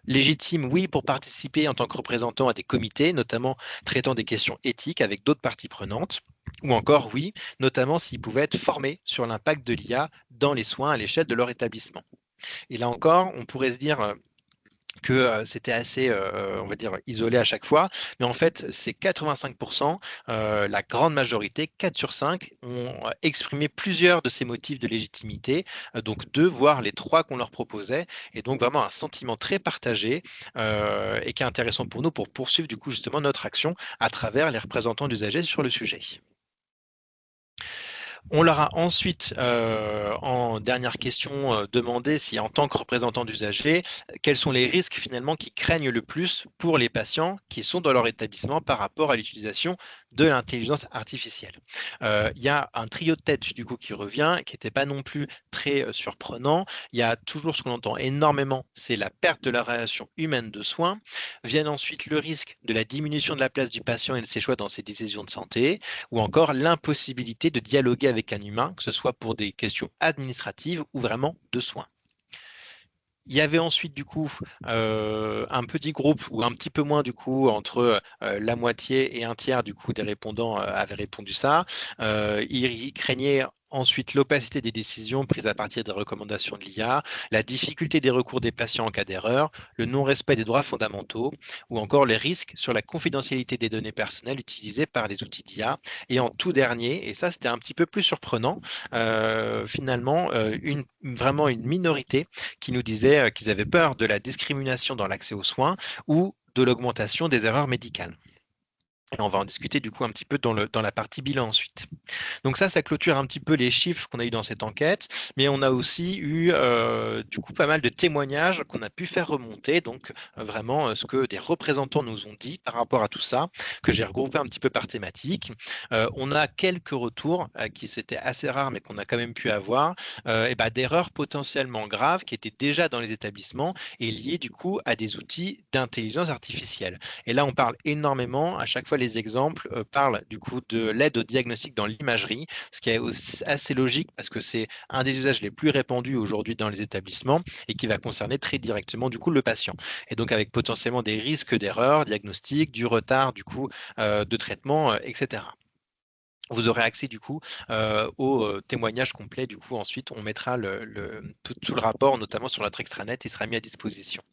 Légitime, oui, pour participer en tant que représentant à des comités, notamment traitant des questions éthiques avec d'autres parties prenantes. Ou encore, oui, notamment s'ils pouvaient être formés sur l'impact de l'IA dans les soins à l'échelle de leur établissement. Et là encore, on pourrait se dire que c'était assez, on va dire, isolé à chaque fois. Mais en fait, c'est 85%, la grande majorité, 4 sur 5, ont exprimé plusieurs de ces motifs de légitimité, donc 2, voire les 3 qu'on leur proposait. Et donc vraiment un sentiment très partagé et qui est intéressant pour nous pour poursuivre du coup justement notre action à travers les représentants d'usagers sur le sujet. On leur a ensuite, en dernière question, demandé si en tant que représentant d'usagers, quels sont les risques finalement qui craignent le plus pour les patients qui sont dans leur établissement par rapport à l'utilisation de l'intelligence artificielle. Il y a un trio de tête du coup qui revient, qui n'était pas non plus très surprenant. Il y a toujours ce qu'on entend énormément, c'est la perte de la relation humaine de soins. Viennent ensuite le risque de la diminution de la place du patient et de ses choix dans ses décisions de santé, ou encore l'impossibilité de dialoguer avec un humain, que ce soit pour des questions administratives ou vraiment de soins. Il y avait ensuite du coup un petit groupe ou un petit peu moins du coup entre la moitié et un tiers du coup des répondants avaient répondu ça. Ils craignaient ensuite l'opacité des décisions prises à partir des recommandations de l'IA, la difficulté des recours des patients en cas d'erreur, le non-respect des droits fondamentaux ou encore les risques sur la confidentialité des données personnelles utilisées par les outils d'IA. Et en tout dernier, et ça c'était un petit peu plus surprenant, finalement vraiment une minorité qui nous disaient qu'ils avaient peur de la discrimination dans l'accès aux soins ou de l'augmentation des erreurs médicales. Et on va en discuter du coup un petit peu dans la partie bilan ensuite. Donc ça clôture un petit peu les chiffres qu'on a eu dans cette enquête, mais on a aussi eu du coup pas mal de témoignages qu'on a pu faire remonter, donc vraiment ce que des représentants nous ont dit par rapport à tout ça, que j'ai regroupé un petit peu par thématique. On a quelques retours qui c'était assez rare, mais qu'on a quand même pu avoir, d'erreurs potentiellement graves qui étaient déjà dans les établissements et liées du coup à des outils d'intelligence artificielle. Et là, on parle énormément, à chaque fois les exemples parlent du coup de l'aide au diagnostic dans l'imagerie, ce qui est aussi assez logique parce que c'est un des usages les plus répandus aujourd'hui dans les établissements et qui va concerner très directement du coup le patient. Et donc avec potentiellement des risques d'erreur diagnostique, du retard du coup de traitement, etc. Vous aurez accès du coup au témoignage complet. Du coup, ensuite, on mettra tout le rapport, notamment sur notre extranet, il sera mis à disposition.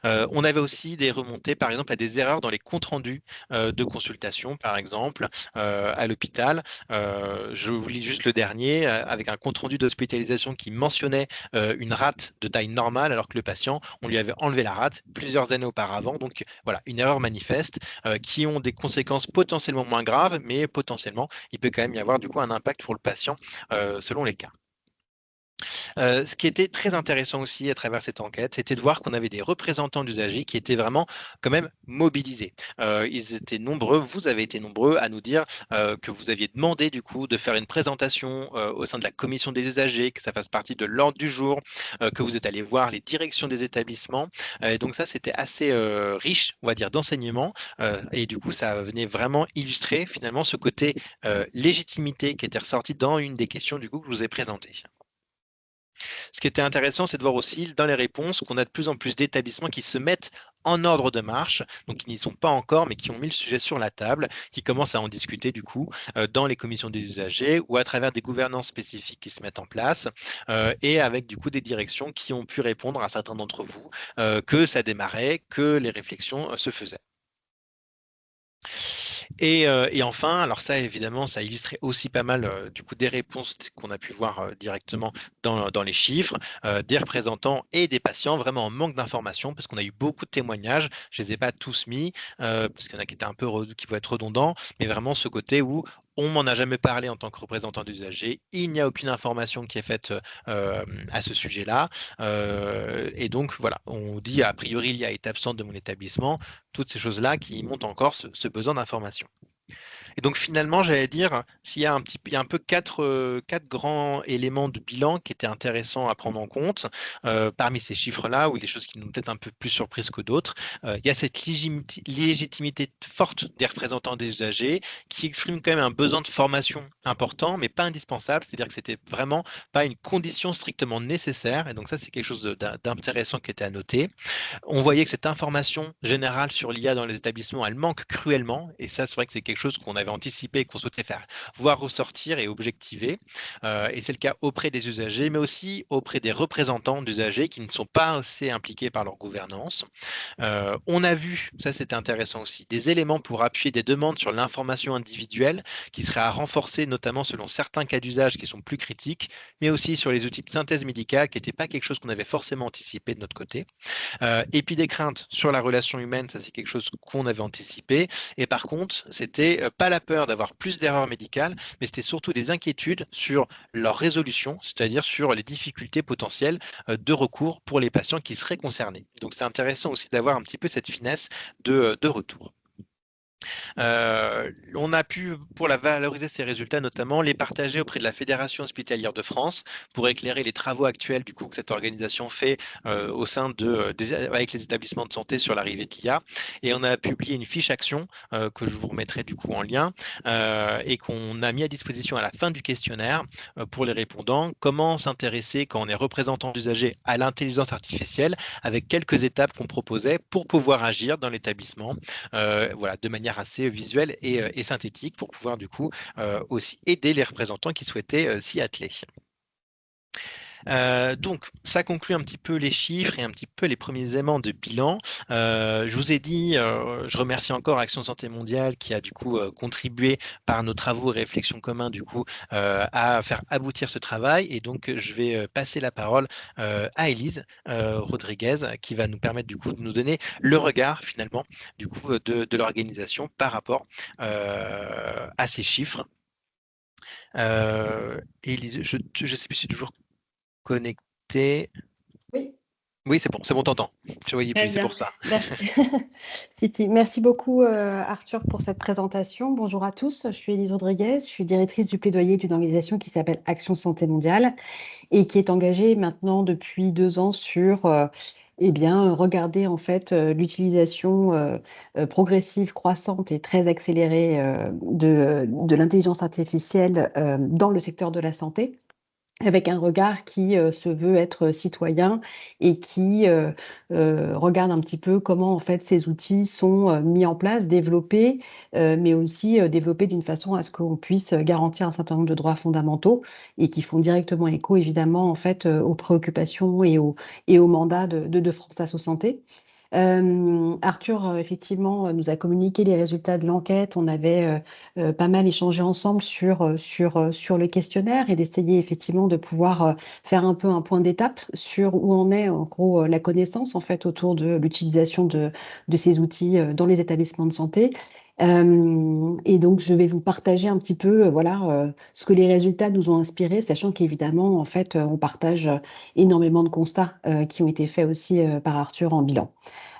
On avait aussi des remontées, par exemple, à des erreurs dans les comptes rendus de consultation, par exemple, à l'hôpital. Je vous lis juste le dernier, avec un compte rendu d'hospitalisation qui mentionnait une rate de taille normale, alors que le patient, on lui avait enlevé la rate plusieurs années auparavant. Donc voilà, une erreur manifeste qui ont des conséquences potentiellement moins graves, mais potentiellement, il peut quand même y avoir du coup un impact pour le patient selon les cas. Ce qui était très intéressant aussi à travers cette enquête, c'était de voir qu'on avait des représentants d'usagers qui étaient vraiment quand même mobilisés. Ils étaient nombreux, vous avez été nombreux à nous dire que vous aviez demandé du coup de faire une présentation au sein de la commission des usagers, que ça fasse partie de l'ordre du jour, que vous êtes allé voir les directions des établissements. Et donc ça, c'était assez riche, on va dire, d'enseignements. Et du coup, ça venait vraiment illustrer finalement ce côté légitimité qui était ressorti dans une des questions du coup que je vous ai présentées. Ce qui était intéressant, c'est de voir aussi dans les réponses qu'on a de plus en plus d'établissements qui se mettent en ordre de marche, donc qui n'y sont pas encore, mais qui ont mis le sujet sur la table, qui commencent à en discuter du coup dans les commissions des usagers ou à travers des gouvernances spécifiques qui se mettent en place, et avec du coup des directions qui ont pu répondre à certains d'entre vous que ça démarrait, que les réflexions se faisaient. Et enfin, alors ça évidemment, ça illustrait aussi pas mal du coup des réponses qu'on a pu voir directement dans les chiffres, des représentants et des patients vraiment en manque d'informations parce qu'on a eu beaucoup de témoignages. Je les ai pas tous mis parce qu'il y en a qui étaient un peu qui vont être redondants, mais vraiment ce côté où on m'en a jamais parlé en tant que représentant d'usagers. Il n'y a aucune information qui est faite à ce sujet-là. Et donc voilà, on dit a priori il y a été absente de mon établissement, toutes ces choses-là qui montrent encore ce besoin d'information. Et donc finalement, j'allais dire, il y a un peu quatre grands éléments de bilan qui étaient intéressants à prendre en compte. Parmi ces chiffres-là, ou des choses qui nous ont peut-être un peu plus surprises que d'autres, il y a cette légitimité forte des représentants des usagers qui exprime quand même un besoin de formation important, mais pas indispensable. C'est-à-dire que c'était vraiment pas une condition strictement nécessaire. Et donc ça, c'est quelque chose d'intéressant qui était à noter. On voyait que cette information générale sur l'IA dans les établissements, elle manque cruellement. Et ça, c'est vrai que c'est quelque chose qu'on avait anticipé et qu'on souhaitait faire voir ressortir et objectiver. Et c'est le cas auprès des usagers, mais aussi auprès des représentants d'usagers qui ne sont pas assez impliqués par leur gouvernance. On a vu, ça c'était intéressant aussi, des éléments pour appuyer des demandes sur l'information individuelle qui seraient à renforcer, notamment selon certains cas d'usage qui sont plus critiques, mais aussi sur les outils de synthèse médicale qui n'étaient pas quelque chose qu'on avait forcément anticipé de notre côté. Et puis des craintes sur la relation humaine, ça c'est quelque chose qu'on avait anticipé. Et par contre, c'était pas la peur d'avoir plus d'erreurs médicales, mais c'était surtout des inquiétudes sur leur résolution, c'est-à-dire sur les difficultés potentielles de recours pour les patients qui seraient concernés. Donc c'est intéressant aussi d'avoir un petit peu cette finesse de retour. On a pu, pour la valoriser ces résultats, notamment les partager auprès de la Fédération hospitalière de France pour éclairer les travaux actuels du coup que cette organisation fait au sein avec les établissements de santé sur l'arrivée de l'IA. Et on a publié une fiche action que je vous remettrai du coup en lien et qu'on a mis à disposition à la fin du questionnaire pour les répondants. Comment s'intéresser quand on est représentant d'usagers à l'intelligence artificielle avec quelques étapes qu'on proposait pour pouvoir agir dans l'établissement voilà, de manière assez visuelle et synthétique pour pouvoir du coup aussi aider les représentants qui souhaitaient s'y atteler. Donc, ça conclut un petit peu les chiffres et un petit peu les premiers éléments de bilan. Je vous ai dit, je remercie encore Action Santé Mondiale qui a du coup contribué par nos travaux et réflexions communs du coup à faire aboutir ce travail. Et donc, je vais passer la parole à Élise Rodriguez qui va nous permettre du coup de nous donner le regard finalement du coup de l'organisation par rapport à ces chiffres. Élise, je ne sais plus si c'est toujours connecté. Oui, Oui, c'est bon, t'entends. Je voyais très plus, c'est bien. pour ça. Merci. Merci beaucoup, Arthur, pour cette présentation. Bonjour à tous, je suis Élise Rodriguez, je suis directrice du plaidoyer d'une organisation qui s'appelle Action Santé Mondiale et qui est engagée maintenant depuis 2 ans sur regarder en fait l'utilisation progressive, croissante et très accélérée de l'intelligence artificielle dans le secteur de la santé. avec un regard qui se veut être citoyen et qui regarde un petit peu comment en fait ces outils sont mis en place, développés, mais aussi développés d'une façon à ce qu'on puisse garantir un certain nombre de droits fondamentaux et qui font directement écho évidemment en fait aux préoccupations et au mandat de France Asso Santé. Arthur, effectivement, nous a communiqué les résultats de l'enquête. On avait pas mal échangé ensemble sur le questionnaire et d'essayer effectivement de pouvoir faire un peu un point d'étape sur où en est en gros la connaissance en fait autour de l'utilisation de ces outils dans les établissements de santé. Et donc, je vais vous partager un petit peu, voilà, ce que les résultats nous ont inspiré, sachant qu'évidemment, en fait, on partage énormément de constats qui ont été faits aussi par Arthur en bilan.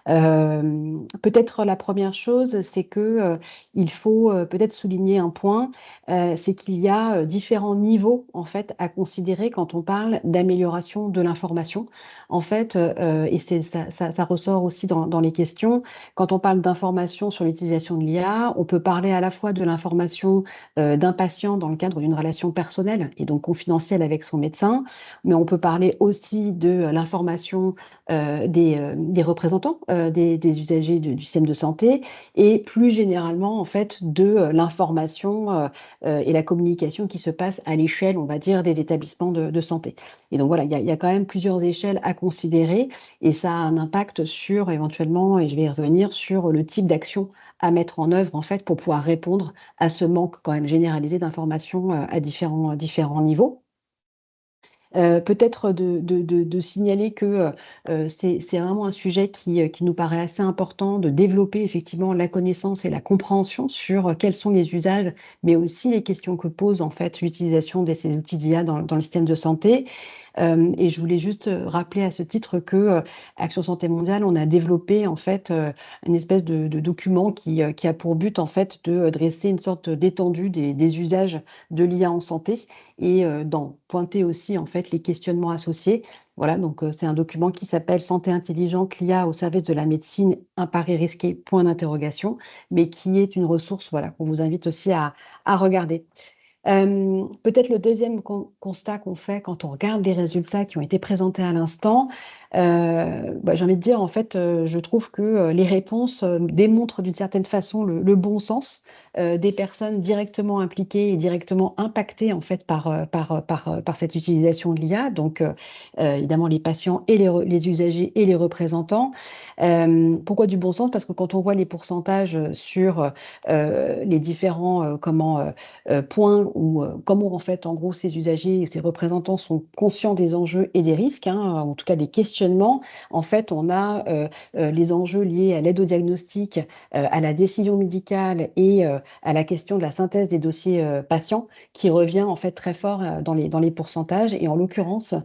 Peut-être la première chose, c'est que, il faut, peut-être souligner un point, c'est qu'il y a, différents niveaux, en fait, à considérer quand on parle d'amélioration de l'information. En fait, et c'est ça ressort aussi dans les questions, quand on parle d'information sur l'utilisation de l'IA, on peut parler à la fois de l'information, d'un patient dans le cadre d'une relation personnelle et donc confidentielle avec son médecin, mais on peut parler aussi de l'information des représentants des usagers du système de santé et plus généralement en fait de l'information et la communication qui se passe à l'échelle, on va dire, des établissements de santé. Et donc voilà, il y a quand même plusieurs échelles à considérer et ça a un impact sur éventuellement, et je vais y revenir, sur le type d'action à mettre en œuvre en fait pour pouvoir répondre à ce manque quand même généralisé d'informations à différents niveaux. Peut-être de signaler que, c'est vraiment un sujet qui nous paraît assez important de développer effectivement la connaissance et la compréhension sur, quels sont les usages, mais aussi les questions que pose en fait l'utilisation de ces outils d'IA dans le système de santé. Et je voulais juste, rappeler à ce titre que, Action Santé Mondiale, on a développé en fait, une espèce de document qui a pour but en fait de dresser une sorte d'étendue des usages de l'IA en santé et d'en pointer aussi en fait les questionnements associés. Voilà, donc c'est un document qui s'appelle «Santé intelligente, l'IA au service de la médecine, un pari risqué?» point d'interrogation, mais qui est une ressource, voilà, qu'on vous invite aussi à regarder. Peut-être le deuxième constat qu'on fait quand on regarde les résultats qui ont été présentés à l'instant, j'ai envie de dire en fait, je trouve que, les réponses, démontrent d'une certaine façon le bon sens, des personnes directement impliquées et directement impactées en fait par cette utilisation de l'IA. Donc, évidemment les patients et les usagers et les représentants. Pourquoi du bon sens? Parce que quand on voit les pourcentages, sur, les différents, points où, comment en fait, en gros, ces usagers et ces représentants sont conscients des enjeux et des risques, hein, en tout cas des questionnements. En fait, on a, les enjeux liés à l'aide au diagnostic, à la décision médicale et à la question de la synthèse des dossiers, patients qui revient en fait très fort, dans les pourcentages et en l'occurrence,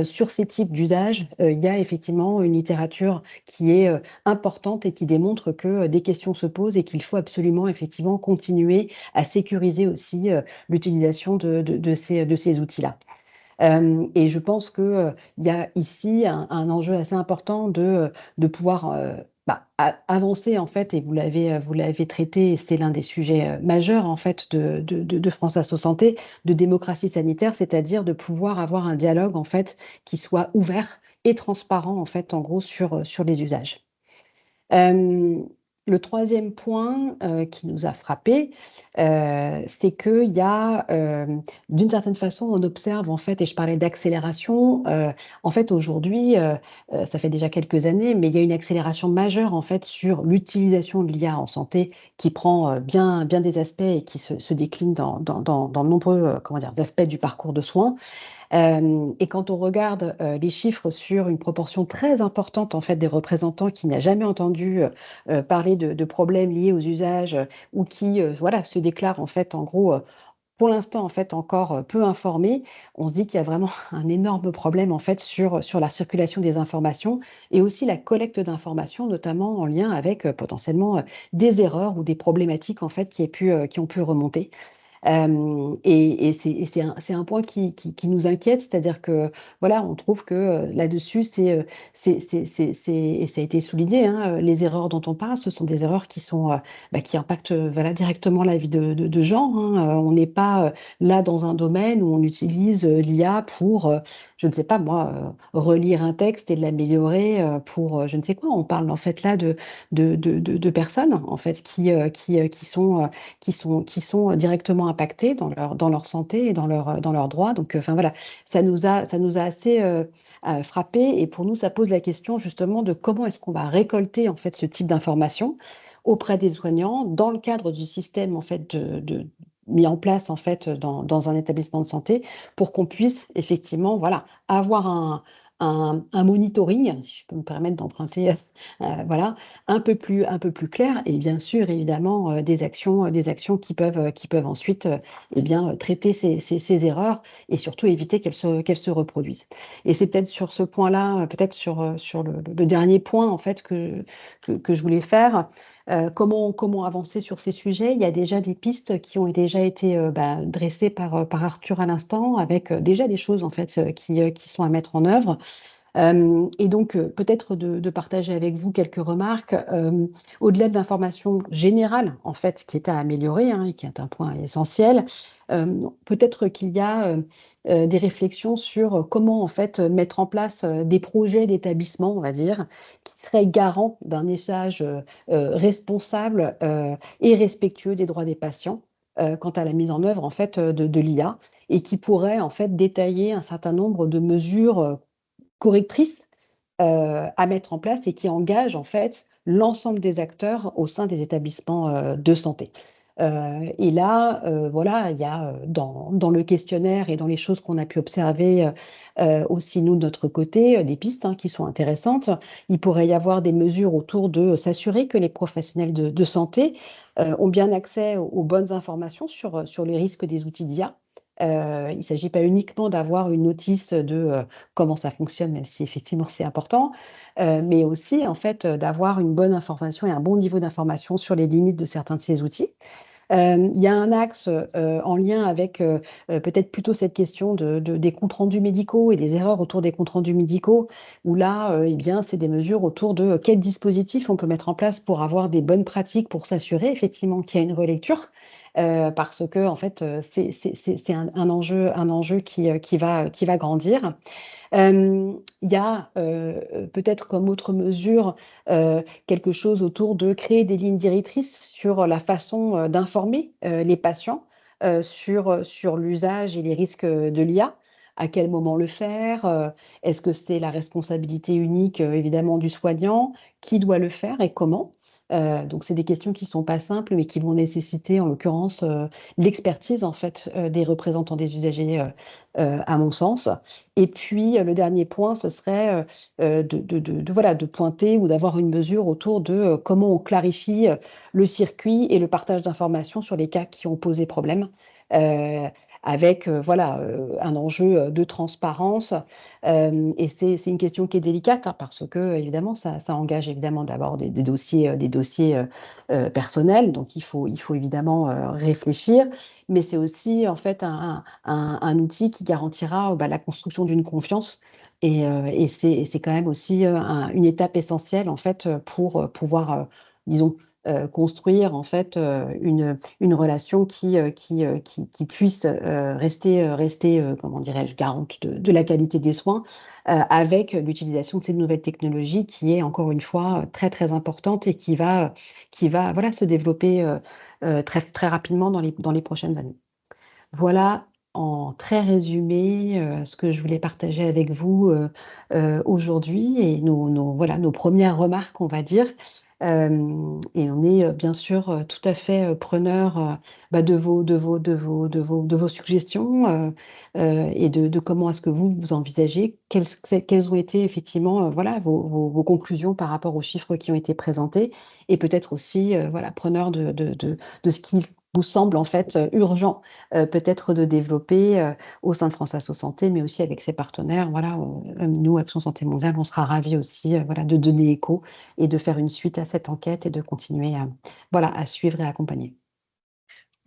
sur ces types d'usages, il y a effectivement une littérature qui est, importante et qui démontre que, des questions se posent et qu'il faut absolument effectivement continuer à sécuriser aussi l'utilisation de ces outils-là. Et je pense que, il y a ici un enjeu assez important de pouvoir, avancer en fait et vous l'avez traité et c'est l'un des sujets, majeurs en fait de France Asso Santé, de démocratie sanitaire, c'est-à-dire de pouvoir avoir un dialogue en fait qui soit ouvert et transparent en fait en gros sur les usages. Hem, le troisième point, qui nous a frappés, c'est qu'il y a, d'une certaine façon, on observe en fait et je parlais d'accélération, en fait aujourd'hui, ça fait déjà quelques années, mais il y a une accélération majeure en fait sur l'utilisation de l'IA en santé qui prend, bien des aspects et qui se décline dans de nombreux, comment dire? Aspects du parcours de soins. Et quand on regarde, les chiffres sur une proportion très importante, en fait, des représentants qui n'a jamais entendu, parler de problèmes liés aux usages, ou qui, voilà, se déclarent, en fait, en gros, pour l'instant, en fait, encore, peu informés, on se dit qu'il y a vraiment un énorme problème, en fait, sur la circulation des informations et aussi la collecte d'informations, notamment en lien avec, potentiellement, des erreurs ou des problématiques, en fait, qui ont pu remonter. Et c'est un point qui nous inquiète, c'est-à-dire que voilà, on trouve que là-dessus, et ça a été souligné, hein, les erreurs dont on parle, ce sont des erreurs qui impactent voilà, directement la vie de gens, hein. On n'est pas là dans un domaine où on utilise l'IA pour, je ne sais pas moi, relire un texte et l'améliorer pour je ne sais quoi. On parle en fait là de personnes en fait qui sont directement impactés dans leur santé et dans leurs droits. Donc, enfin voilà, ça nous a assez frappé. Et pour nous, ça pose la question justement de comment est-ce qu'on va récolter en fait ce type d'informations auprès des soignants dans le cadre du système en fait mis en place en fait dans un établissement de santé pour qu'on puisse effectivement voilà avoir un monitoring, si je peux me permettre d'emprunter voilà, un peu plus clair et bien sûr, évidemment, des actions qui peuvent ensuite eh bien, traiter ces erreurs et surtout éviter qu'elles se reproduisent. Et c'est peut-être sur ce point-là, peut-être sur le dernier point en fait que je voulais faire. Comment avancer sur ces sujets? Il y a déjà des pistes qui ont déjà été dressées par Arthur à l'instant, avec déjà des choses en fait qui sont à mettre en œuvre. Et donc, peut-être de partager avec vous quelques remarques, au-delà de l'information générale, en fait, qui est à améliorer, hein, et qui est un point essentiel, peut-être qu'il y a des réflexions sur comment, en fait, mettre en place des projets d'établissement, on va dire, qui seraient garants d'un usage responsable et respectueux des droits des patients quant à la mise en œuvre, en fait, de l'IA, et qui pourraient, en fait, détailler un certain nombre de mesures correctrices à mettre en place et qui engage en fait l'ensemble des acteurs au sein des établissements de santé. Et là, voilà, il y a dans le questionnaire et dans les choses qu'on a pu observer aussi nous de notre côté, des pistes hein, qui sont intéressantes. Il pourrait y avoir des mesures autour de s'assurer que les professionnels de santé ont bien accès aux bonnes informations sur les risques des outils d'IA. Il ne s'agit pas uniquement d'avoir une notice de comment ça fonctionne, même si effectivement c'est important, mais aussi en fait d'avoir une bonne information et un bon niveau d'information sur les limites de certains de ces outils. Il y a un axe en lien avec peut-être plutôt cette question des comptes rendus médicaux et des erreurs autour des comptes rendus médicaux, où là, eh bien, c'est des mesures autour de quels dispositifs on peut mettre en place pour avoir des bonnes pratiques pour s'assurer effectivement qu'il y a une relecture. Parce que en fait, c'est un enjeu qui va grandir. Il y a peut-être comme autre mesure quelque chose autour de créer des lignes directrices sur la façon d'informer les patients sur l'usage et les risques de l'IA. À quel moment le faire? Est-ce que c'est la responsabilité unique, évidemment, du soignant? Qui doit le faire et comment? Donc c'est des questions qui ne sont pas simples, mais qui vont nécessiter, en l'occurrence, l'expertise en fait des représentants des usagers, à mon sens. Et puis le dernier point, ce serait voilà, de pointer ou d'avoir une mesure autour de comment on clarifie le circuit et le partage d'informations sur les cas qui ont posé problème. euh, Avec voilà, un enjeu de transparence. Et c'est une question qui est délicate hein, parce que évidemment, ça engage évidemment d'abord des dossiers personnels. Donc, il faut évidemment réfléchir. Mais c'est aussi en fait un outil qui garantira la construction d'une confiance. Et c'est quand même aussi une étape essentielle en fait pour pouvoir, disons, construire en fait une relation qui puisse rester comment dirais-je, garante de la qualité des soins avec l'utilisation de ces nouvelles technologies qui est encore une fois très très importante et qui va voilà, se développer très, très rapidement dans les prochaines années. Voilà en très résumé ce que je voulais partager avec vous aujourd'hui et voilà, nos premières remarques, on va dire. Et on est bien sûr tout à fait preneur de vos suggestions et de comment est-ce que vous envisagez, quelles ont été effectivement voilà, vos conclusions par rapport aux chiffres qui ont été présentés et peut-être aussi voilà, preneur de ce qui vous semble en fait urgent peut-être de développer au sein de France Asso Santé, mais aussi avec ses partenaires. Voilà, nous, Action Santé Mondiale, on sera ravis aussi voilà, de donner écho et de faire une suite à cette enquête et de continuer voilà, à suivre et à accompagner.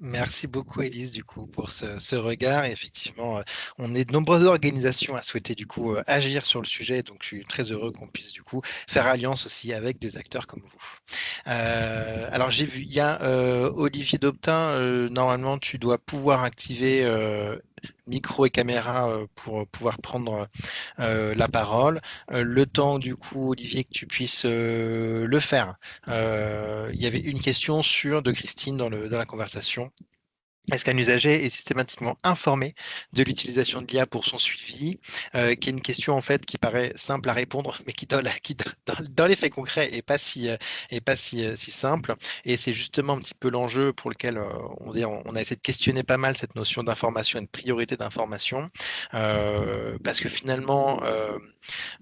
Merci beaucoup, Élise, du coup, pour ce regard. Et effectivement, on est de nombreuses organisations à souhaiter, du coup, agir sur le sujet. Donc, je suis très heureux qu'on puisse, du coup, faire alliance aussi avec des acteurs comme vous. Alors, j'ai vu, il y a Olivier Dobtin. Normalement, tu dois pouvoir activer micro et caméra pour pouvoir prendre la parole. Le temps, du coup, Olivier, que tu puisses le faire. Il y avait une question de Christine dans la conversation. Est-ce qu'un usager est systématiquement informé de l'utilisation de l'IA pour son suivi? Qui est une question en fait qui paraît simple à répondre, mais dans les faits concrets est pas si simple. Et c'est justement un petit peu l'enjeu pour lequel on a essayé de questionner pas mal cette notion d'information et de priorité d'information, parce que finalement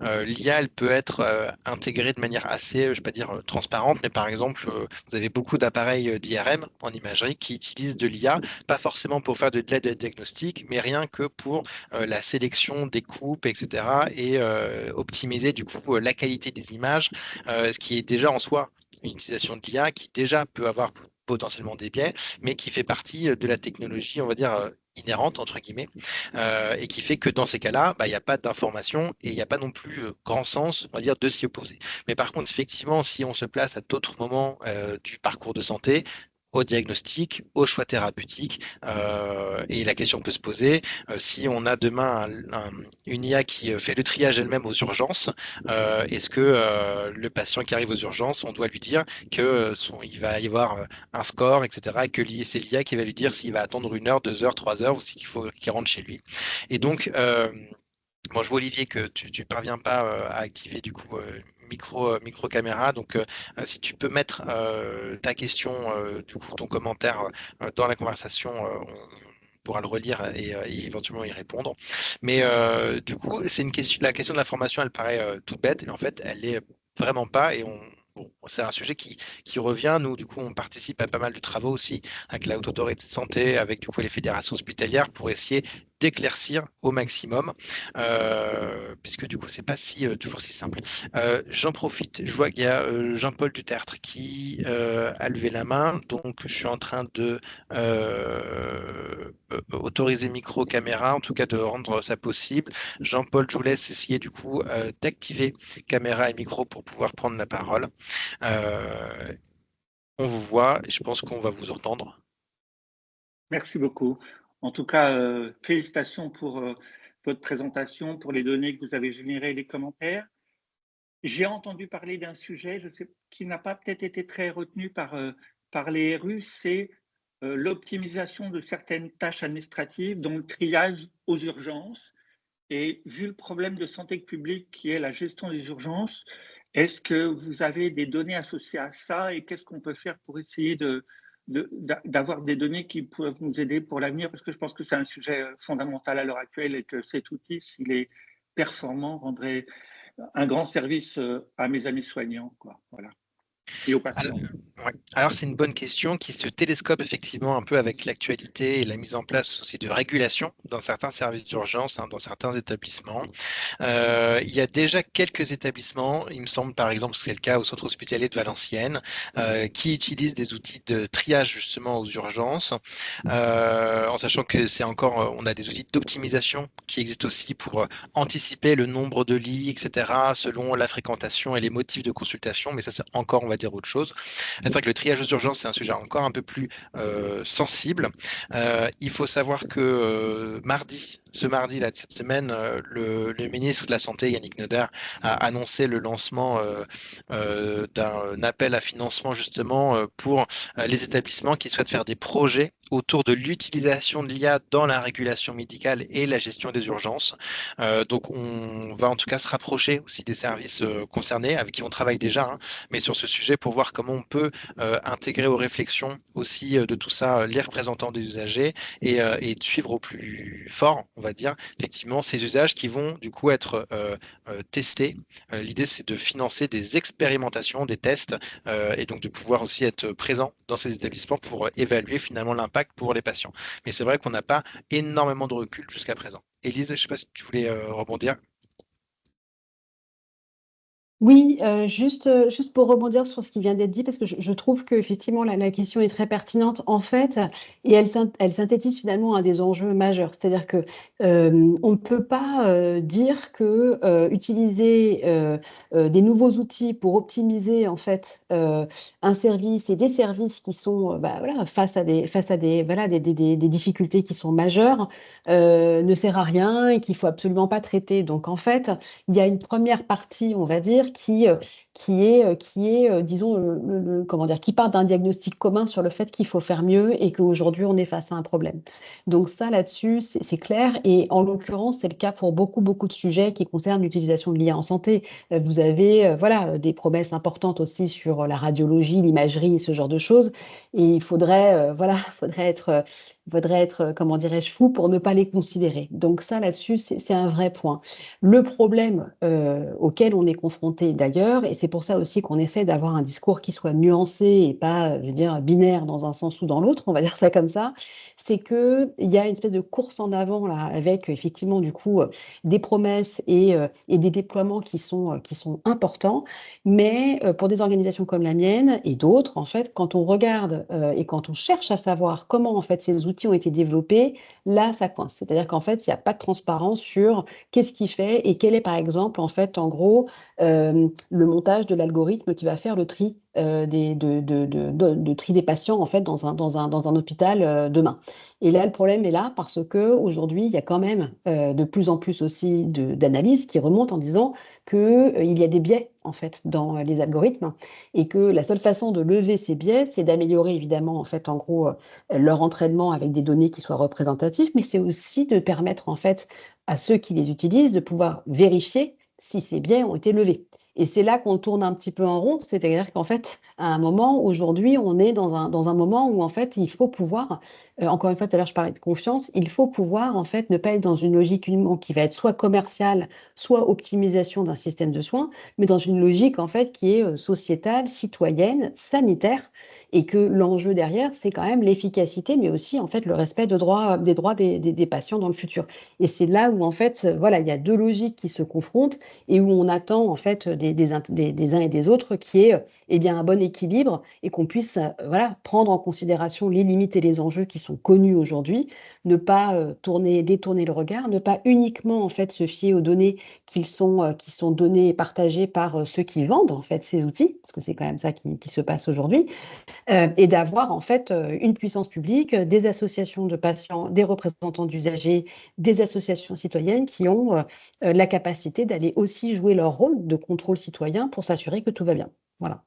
l'IA, elle peut être intégrée de manière assez, je vais pas dire transparente, mais par exemple, vous avez beaucoup d'appareils d'IRM en imagerie qui utilisent de l'IA, pas forcément pour faire de l'aide diagnostic, mais rien que pour la sélection des coupes, etc., et optimiser du coup la qualité des images, ce qui est déjà en soi une utilisation de l'IA qui déjà peut avoir potentiellement des biais, mais qui fait partie de la technologie, on va dire, inhérente, entre guillemets, et qui fait que dans ces cas-là, bah, il n'y a pas d'information et il n'y a pas non plus grand sens, on va dire, de s'y opposer. Mais par contre, effectivement, si on se place à d'autres moments du parcours de santé, au diagnostic, au choix thérapeutique, et la question peut se poser, si on a demain une IA qui fait le triage elle-même aux urgences, est-ce que le patient qui arrive aux urgences, on doit lui dire que il va y avoir un score, etc., et que c'est l'IA qui va lui dire s'il va attendre 1 heure, 2 heures, 3 heures, ou s'il faut qu'il rentre chez lui. Et donc, bon, je vois Olivier que tu parviens pas à activer du coup micro caméra. Donc, si tu peux mettre ta question, du coup ton commentaire dans la conversation, on pourra le relire et éventuellement y répondre. Mais du coup, c'est une question. La question de la formation, elle paraît toute bête, et en fait, elle est vraiment pas. Bon, c'est un sujet qui revient. Nous, du coup, on participe à pas mal de travaux aussi avec la Haute Autorité de Santé, avec du coup les fédérations hospitalières pour essayer d'éclaircir au maximum, puisque du coup, c'est pas toujours si simple. J'en profite, je vois qu'il y a Jean-Paul Dutertre qui a levé la main, donc je suis en train de autoriser micro, caméra, en tout cas de rendre ça possible. Jean-Paul, je vous laisse essayer du coup d'activer caméra et micro pour pouvoir prendre la parole. Euh, on vous voit et je pense qu'on va vous entendre. Merci beaucoup. En tout cas, félicitations pour votre présentation, pour les données que vous avez générées et les commentaires. J'ai entendu parler d'un sujet, je sais, qui n'a pas peut-être été très retenu par les RU, c'est l'optimisation de certaines tâches administratives, dont le triage aux urgences. Et vu le problème de santé publique qui est la gestion des urgences, est-ce que vous avez des données associées à ça et qu'est-ce qu'on peut faire pour essayer d'avoir des données qui peuvent nous aider pour l'avenir? Parce que je pense que c'est un sujet fondamental à l'heure actuelle et que cet outil, s'il est performant, rendrait un grand service à mes amis soignants, quoi. Voilà. Et aux Alors, patients. ouais. Alors, c'est une bonne question qui se télescope effectivement un peu avec l'actualité et la mise en place aussi de régulation dans certains services d'urgence, hein, dans certains établissements. Il y a déjà quelques établissements, il me semble par exemple que c'est le cas au centre hospitalier de Valenciennes, qui utilisent des outils de triage justement aux urgences, en sachant que c'est encore, on a des outils d'optimisation qui existent aussi pour anticiper le nombre de lits, etc., selon la fréquentation et les motifs de consultation, mais ça c'est encore, on va dire, autre chose. C'est vrai que le triage aux urgences, c'est un sujet encore un peu plus sensible. Il faut savoir que ce mardi là, de cette semaine, le ministre de la Santé, Yannick Noder, a annoncé le lancement d'un appel à financement justement pour les établissements qui souhaitent faire des projets autour de l'utilisation de l'IA dans la régulation médicale et la gestion des urgences. Donc on va en tout cas se rapprocher aussi des services concernés avec qui on travaille déjà, hein, mais sur ce sujet pour voir comment on peut intégrer aux réflexions aussi de tout ça les représentants des usagers et de suivre au plus fort, on va dire, effectivement, ces usages qui vont du coup être testés. L'idée, c'est de financer des expérimentations, des tests, et donc de pouvoir aussi être présent dans ces établissements pour évaluer finalement l'impact pour les patients. Mais c'est vrai qu'on n'a pas énormément de recul jusqu'à présent. Élise, je ne sais pas si tu voulais rebondir. Oui, juste pour rebondir sur ce qui vient d'être dit, parce que je trouve qu'effectivement, la question est très pertinente, en fait, et elle synthétise finalement un des enjeux majeurs. C'est-à-dire que on ne peut pas dire que utiliser des nouveaux outils pour optimiser en fait un service et des services qui sont voilà, face à voilà, des difficultés qui sont majeures ne sert à rien et qu'il faut absolument pas traiter. Donc en fait, il y a une première partie, on va dire, disons, comment dire, qui part d'un diagnostic commun sur le fait qu'il faut faire mieux et qu'aujourd'hui, on est face à un problème. Donc ça, là-dessus, c'est clair. Et en l'occurrence, c'est le cas pour beaucoup, beaucoup de sujets qui concernent l'utilisation de l'IA en santé. Vous avez, voilà, des promesses importantes aussi sur la radiologie, l'imagerie, ce genre de choses. Et il faudrait, voilà, faudrait être, comment dirais-je, fou pour ne pas les considérer. Donc ça, là-dessus, c'est un vrai point. Le problème auquel on est confronté d'ailleurs, et c'est pour ça aussi qu'on essaie d'avoir un discours qui soit nuancé et pas, je veux dire, binaire dans un sens ou dans l'autre, on va dire ça comme ça, c'est qu'il y a une espèce de course en avant là, avec effectivement du coup des promesses et des déploiements qui sont importants, mais pour des organisations comme la mienne et d'autres, en fait, quand on regarde et quand on cherche à savoir comment en fait ces outils ont été développés, là ça coince. C'est-à-dire qu'en fait, il n'y a pas de transparence sur qu'est-ce qu'il fait et quel est, par exemple, en fait, en gros, le montage de l'algorithme qui va faire le tri de tri des patients en fait dans un hôpital demain. Et là, le problème est là parce que aujourd'hui, il y a quand même de plus en plus aussi d'analyses qui remontent en disant que il y a des biais en fait dans les algorithmes et que la seule façon de lever ces biais, c'est d'améliorer évidemment en fait en gros leur entraînement avec des données qui soient représentatives, mais c'est aussi de permettre en fait à ceux qui les utilisent de pouvoir vérifier si ces biais ont été levés. Et c'est là qu'on tourne un petit peu en rond, c'est-à-dire qu'en fait, à un moment, aujourd'hui, on est dans un moment où en fait, il faut pouvoir, encore une fois, tout à l'heure, je parlais de confiance, il faut pouvoir en fait ne pas être dans une logique uniquement qui va être soit commerciale, soit optimisation d'un système de soins, mais dans une logique en fait qui est sociétale, citoyenne, sanitaire, et que l'enjeu derrière, c'est quand même l'efficacité, mais aussi en fait le respect des droits des patients dans le futur. Et c'est là où en fait, voilà, il y a deux logiques qui se confrontent et où on attend en fait des uns et des autres qui est eh bien un bon équilibre et qu'on puisse voilà, prendre en considération les limites et les enjeux qui sont connus aujourd'hui, ne pas détourner le regard, ne pas uniquement en fait se fier aux données qui sont données et partagées par ceux qui vendent en fait ces outils, parce que c'est quand même ça qui se passe aujourd'hui, et d'avoir en fait une puissance publique, des associations de patients, des représentants d'usagers, des associations citoyennes qui ont la capacité d'aller aussi jouer leur rôle de contrôle citoyen pour s'assurer que tout va bien. Voilà.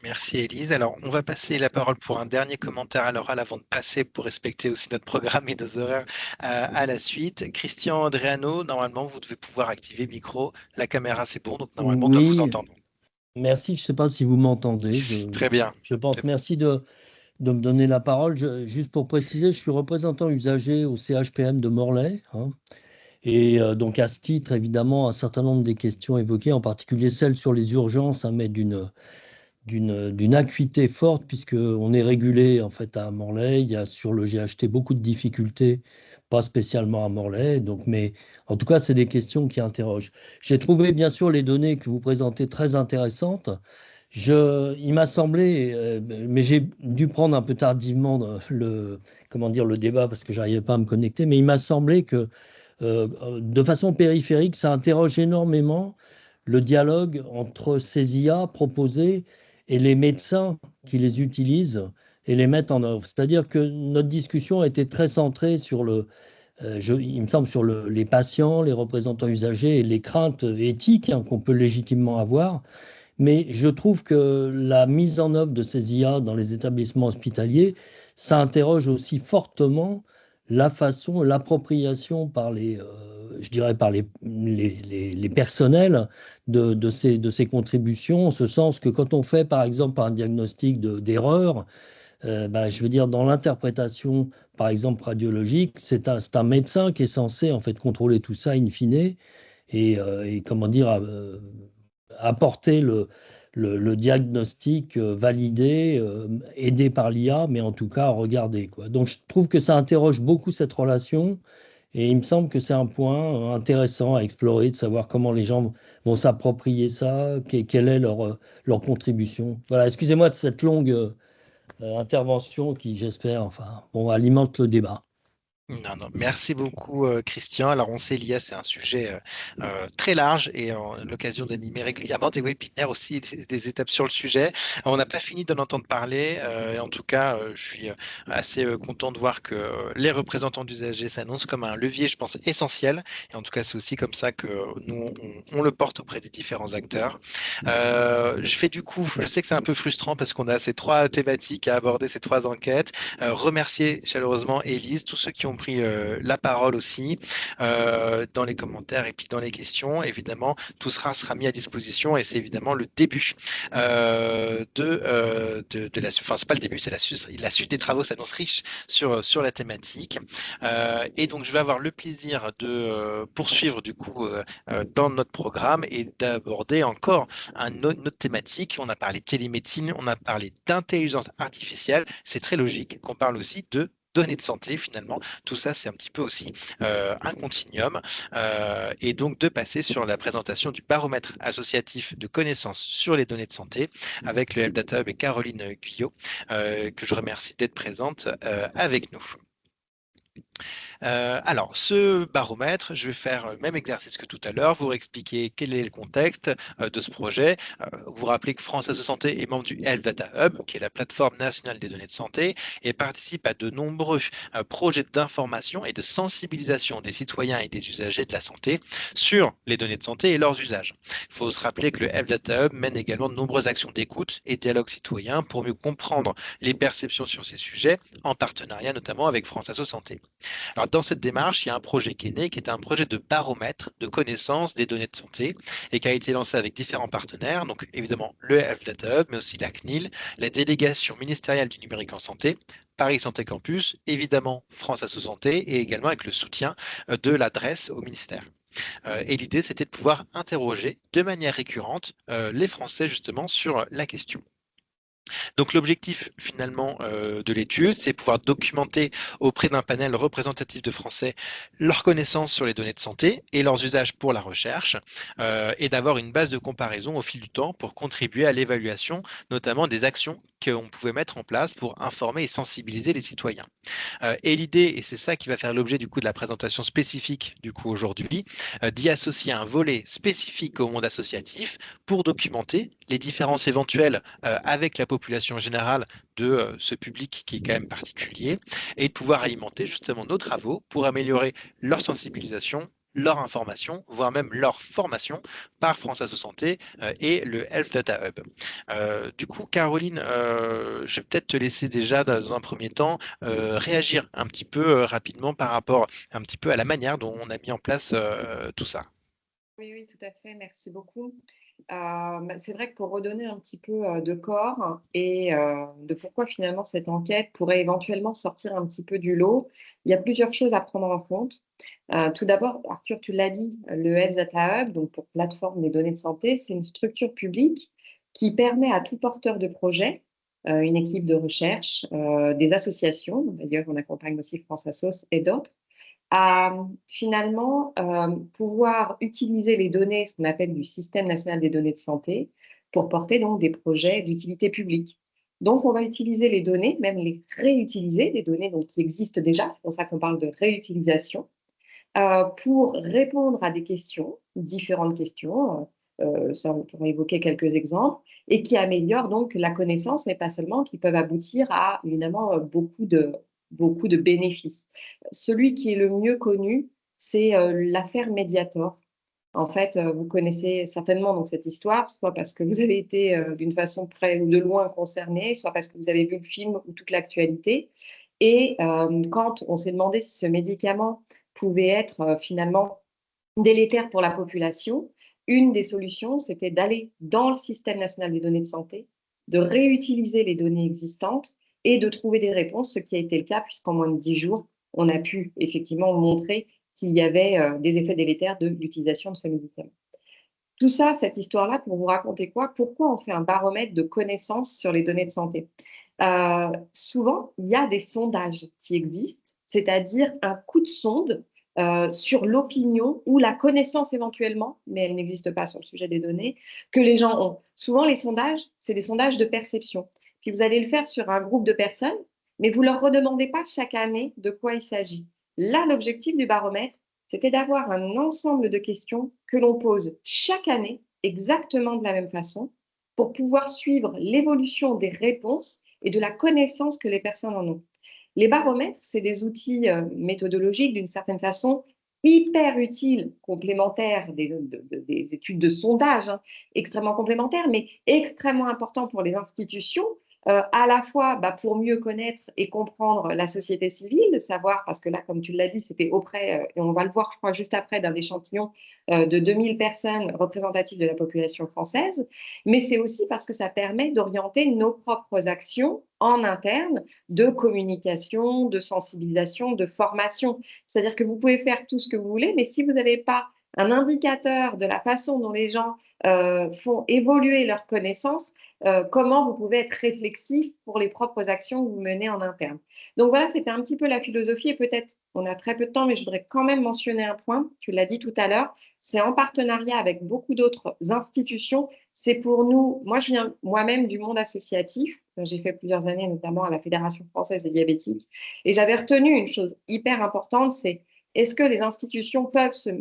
Merci Élise. Alors, on va passer la parole pour un dernier commentaire à l'oral avant de passer pour respecter aussi notre programme et nos horaires à la suite. Christian Andréano, normalement, vous devez pouvoir activer micro. La caméra, c'est bon, donc normalement, on doit vous Oui, entendre. merci. Je ne sais pas si vous m'entendez. Très bien. Je pense. Merci de me donner la parole. Juste pour préciser, je suis représentant usager au CHPM de Morlaix. Hein. Et donc, à ce titre, évidemment, un certain nombre des questions évoquées, en particulier celles sur les urgences, hein, mais d'une acuité forte, puisqu'on est régulé en fait à Morlaix. Il y a sur le GHT beaucoup de difficultés, pas spécialement à Morlaix. Donc, mais en tout cas, c'est des questions qui interrogent. J'ai trouvé bien sûr les données que vous présentez très intéressantes. Il m'a semblé, mais j'ai dû prendre un peu tardivement comment dire, le débat parce que j'arrivais pas à me connecter, mais il m'a semblé que de façon périphérique, ça interroge énormément le dialogue entre ces IA proposées et les médecins qui les utilisent et les mettent en œuvre. C'est-à-dire que notre discussion a été très centrée sur il me semble, sur les patients, les représentants usagers et les craintes éthiques hein, qu'on peut légitimement avoir. Mais je trouve que la mise en œuvre de ces IA dans les établissements hospitaliers, ça interroge aussi fortement la façon, l'appropriation par je dirais par les personnels de ces contributions, en ce sens que quand on fait par exemple un diagnostic d'erreur, je veux dire dans l'interprétation par exemple radiologique, c'est un médecin qui est censé en fait contrôler tout ça in fine et comment dire apporter le diagnostic validé, aidé par l'IA, mais en tout cas regardé, quoi. Donc je trouve que ça interroge beaucoup cette relation Et il me semble que c'est un point intéressant à explorer, de savoir comment les gens vont s'approprier ça, quelle est leur contribution. Voilà, excusez-moi de cette longue intervention qui, j'espère, enfin, bon, alimente le débat. Non, non, merci beaucoup, Christian. Alors, on sait, l'IA, c'est un sujet très large et on a l'occasion d'animer régulièrement des webinaires aussi, des étapes sur le sujet. On n'a pas fini d'en entendre parler. Et en tout cas, je suis assez content de voir que les représentants d'usagers s'annoncent comme un levier, je pense, essentiel. Et en tout cas, c'est aussi comme ça que nous, on le porte auprès des différents acteurs. Je fais du coup, je sais que c'est un peu frustrant parce qu'on a ces trois thématiques à aborder, ces trois enquêtes. Remercier chaleureusement Élise, tous ceux qui ont pris la parole aussi dans les commentaires et puis dans les questions. Évidemment, tout sera mis à disposition et c'est évidemment le début de la... Enfin, c'est pas le début, c'est la suite des travaux s'annonce riche sur la thématique. Et donc, je vais avoir le plaisir de poursuivre du coup dans notre programme et d'aborder encore une autre thématique. On a parlé de télémédecine, on a parlé d'intelligence artificielle. C'est très logique qu'on parle aussi de données de santé finalement. Tout ça, c'est un petit peu aussi un continuum. Et donc de passer sur la présentation du baromètre associatif de connaissances sur les données de santé avec le Health Data Hub et Caroline Guyot, que je remercie d'être présente avec nous. Alors, ce baromètre, je vais faire le même exercice que tout à l'heure, vous expliquer quel est le contexte de ce projet, vous rappeler que France Asso Santé est membre du Health Data Hub, qui est la plateforme nationale des données de santé, et participe à de nombreux projets d'information et de sensibilisation des citoyens et des usagers de la santé sur les données de santé et leurs usages. Il faut se rappeler que le Health Data Hub mène également de nombreuses actions d'écoute et dialogue citoyen pour mieux comprendre les perceptions sur ces sujets, en partenariat notamment avec France Asso Santé. Alors, dans cette démarche, il y a un projet qui est né, qui est un projet de baromètre de connaissance des données de santé et qui a été lancé avec différents partenaires. Donc, évidemment, le Health Data Hub, mais aussi la CNIL, la délégation ministérielle du numérique en santé, Paris Santé Campus, évidemment France Asso Santé et également avec le soutien de l'adresse au ministère. Et l'idée, c'était de pouvoir interroger de manière récurrente les Français justement sur la question. Donc l'objectif finalement de l'étude, c'est pouvoir documenter auprès d'un panel représentatif de Français leurs connaissances sur les données de santé et leurs usages pour la recherche et d'avoir une base de comparaison au fil du temps pour contribuer à l'évaluation notamment des actions qu'on pouvait mettre en place pour informer et sensibiliser les citoyens. Et l'idée, et c'est ça qui va faire l'objet du coup de la présentation spécifique du coup aujourd'hui, d'y associer un volet spécifique au monde associatif pour documenter les différences éventuelles avec la population générale de ce public qui est quand même particulier et de pouvoir alimenter justement nos travaux pour améliorer leur sensibilisation, leur information, voire même leur formation par France Asso Santé et le Health Data Hub. Du coup, Caroline, je vais peut-être te laisser déjà dans un premier temps réagir un petit peu rapidement par rapport un petit peu à la manière dont on a mis en place tout ça. Oui, oui, tout à fait. Merci beaucoup. C'est vrai que pour redonner un petit peu de corps et de pourquoi finalement cette enquête pourrait éventuellement sortir un petit peu du lot, il y a plusieurs choses à prendre en compte. Tout d'abord, Arthur, tu l'as dit, le Health Data Hub, donc pour plateforme des données de santé, c'est une structure publique qui permet à tout porteur de projet, une équipe de recherche, des associations, d'ailleurs on accompagne aussi France Assos et d'autres, à finalement pouvoir utiliser les données, ce qu'on appelle du système national des données de santé, pour porter donc des projets d'utilité publique. Donc, on va utiliser les données, même les réutiliser, les données donc, qui existent déjà, c'est pour ça qu'on parle de réutilisation, pour répondre à des questions, différentes questions, ça on pourrait évoquer quelques exemples, et qui améliorent donc la connaissance, mais pas seulement, qui peuvent aboutir à évidemment beaucoup de bénéfices. Celui qui est le mieux connu, c'est l'affaire Mediator. En fait, vous connaissez certainement donc, cette histoire, soit parce que vous avez été d'une façon près ou de loin concerné, soit parce que vous avez vu le film ou toute l'actualité. Et quand on s'est demandé si ce médicament pouvait être finalement délétère pour la population, une des solutions, c'était d'aller dans le système national des données de santé, de réutiliser les données existantes et de trouver des réponses, ce qui a été le cas, puisqu'en moins de 10 jours, on a pu effectivement montrer qu'il y avait des effets délétères de l'utilisation de ce médicament. Tout ça, cette histoire-là, pour vous raconter quoi? Pourquoi on fait un baromètre de connaissances sur les données de santé? Souvent, il y a des sondages qui existent, c'est-à-dire un coup de sonde sur l'opinion ou la connaissance éventuellement, mais elle n'existe pas sur le sujet des données, que les gens ont. Souvent, les sondages, c'est des sondages de perception. Puis vous allez le faire sur un groupe de personnes, mais vous ne leur redemandez pas chaque année de quoi il s'agit. Là, l'objectif du baromètre, c'était d'avoir un ensemble de questions que l'on pose chaque année, exactement de la même façon, pour pouvoir suivre l'évolution des réponses et de la connaissance que les personnes en ont. Les baromètres, c'est des outils méthodologiques d'une certaine façon hyper utiles, complémentaires des études de sondage, hein, extrêmement complémentaires, mais extrêmement importants pour les institutions, à la fois pour mieux connaître et comprendre la société civile, savoir, parce que là, comme tu l'as dit, c'était auprès, et on va le voir, je crois, juste après, d'un échantillon de 2000 personnes représentatives de la population française, mais c'est aussi parce que ça permet d'orienter nos propres actions en interne de communication, de sensibilisation, de formation. C'est-à-dire que vous pouvez faire tout ce que vous voulez, mais si vous n'avez pas un indicateur de la façon dont les gens font évoluer leurs connaissances, comment vous pouvez être réflexif pour les propres actions que vous menez en interne. Donc voilà, c'était un petit peu la philosophie et peut-être, on a très peu de temps, mais je voudrais quand même mentionner un point, tu l'as dit tout à l'heure, c'est en partenariat avec beaucoup d'autres institutions. C'est pour nous, moi je viens moi-même du monde associatif, j'ai fait plusieurs années notamment à la Fédération française des diabétiques, et j'avais retenu une chose hyper importante, c'est est-ce que les institutions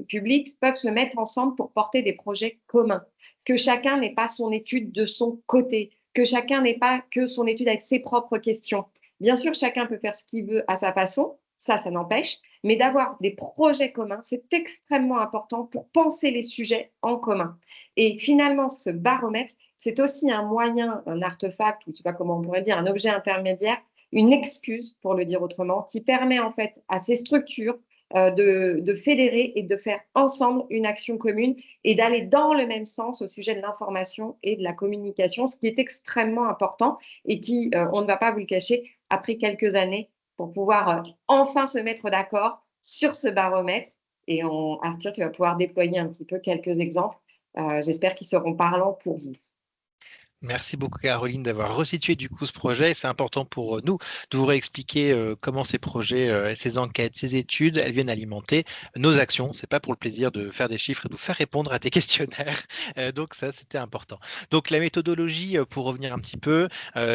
publiques peuvent se mettre ensemble pour porter des projets communs, que chacun n'ait pas son étude de son côté, que chacun n'ait pas que son étude avec ses propres questions. Bien sûr, chacun peut faire ce qu'il veut à sa façon, ça n'empêche, mais d'avoir des projets communs, c'est extrêmement important pour penser les sujets en commun. Et finalement, ce baromètre, c'est aussi un moyen, un artefact, ou je ne sais pas comment on pourrait dire, un objet intermédiaire, une excuse, pour le dire autrement, qui permet en fait à ces structures de fédérer et de faire ensemble une action commune et d'aller dans le même sens au sujet de l'information et de la communication, ce qui est extrêmement important et qui, on ne va pas vous le cacher, a pris quelques années pour pouvoir enfin se mettre d'accord sur ce baromètre. Et Arthur, tu vas pouvoir déployer un petit peu quelques exemples. J'espère qu'ils seront parlants pour vous. Merci beaucoup Caroline d'avoir resitué du coup ce projet. C'est important pour nous de vous réexpliquer comment ces projets, ces enquêtes, ces études, elles viennent alimenter nos actions. C'est pas pour le plaisir de faire des chiffres et de vous faire répondre à tes questionnaires. Donc ça, c'était important. Donc la méthodologie, pour revenir un petit peu,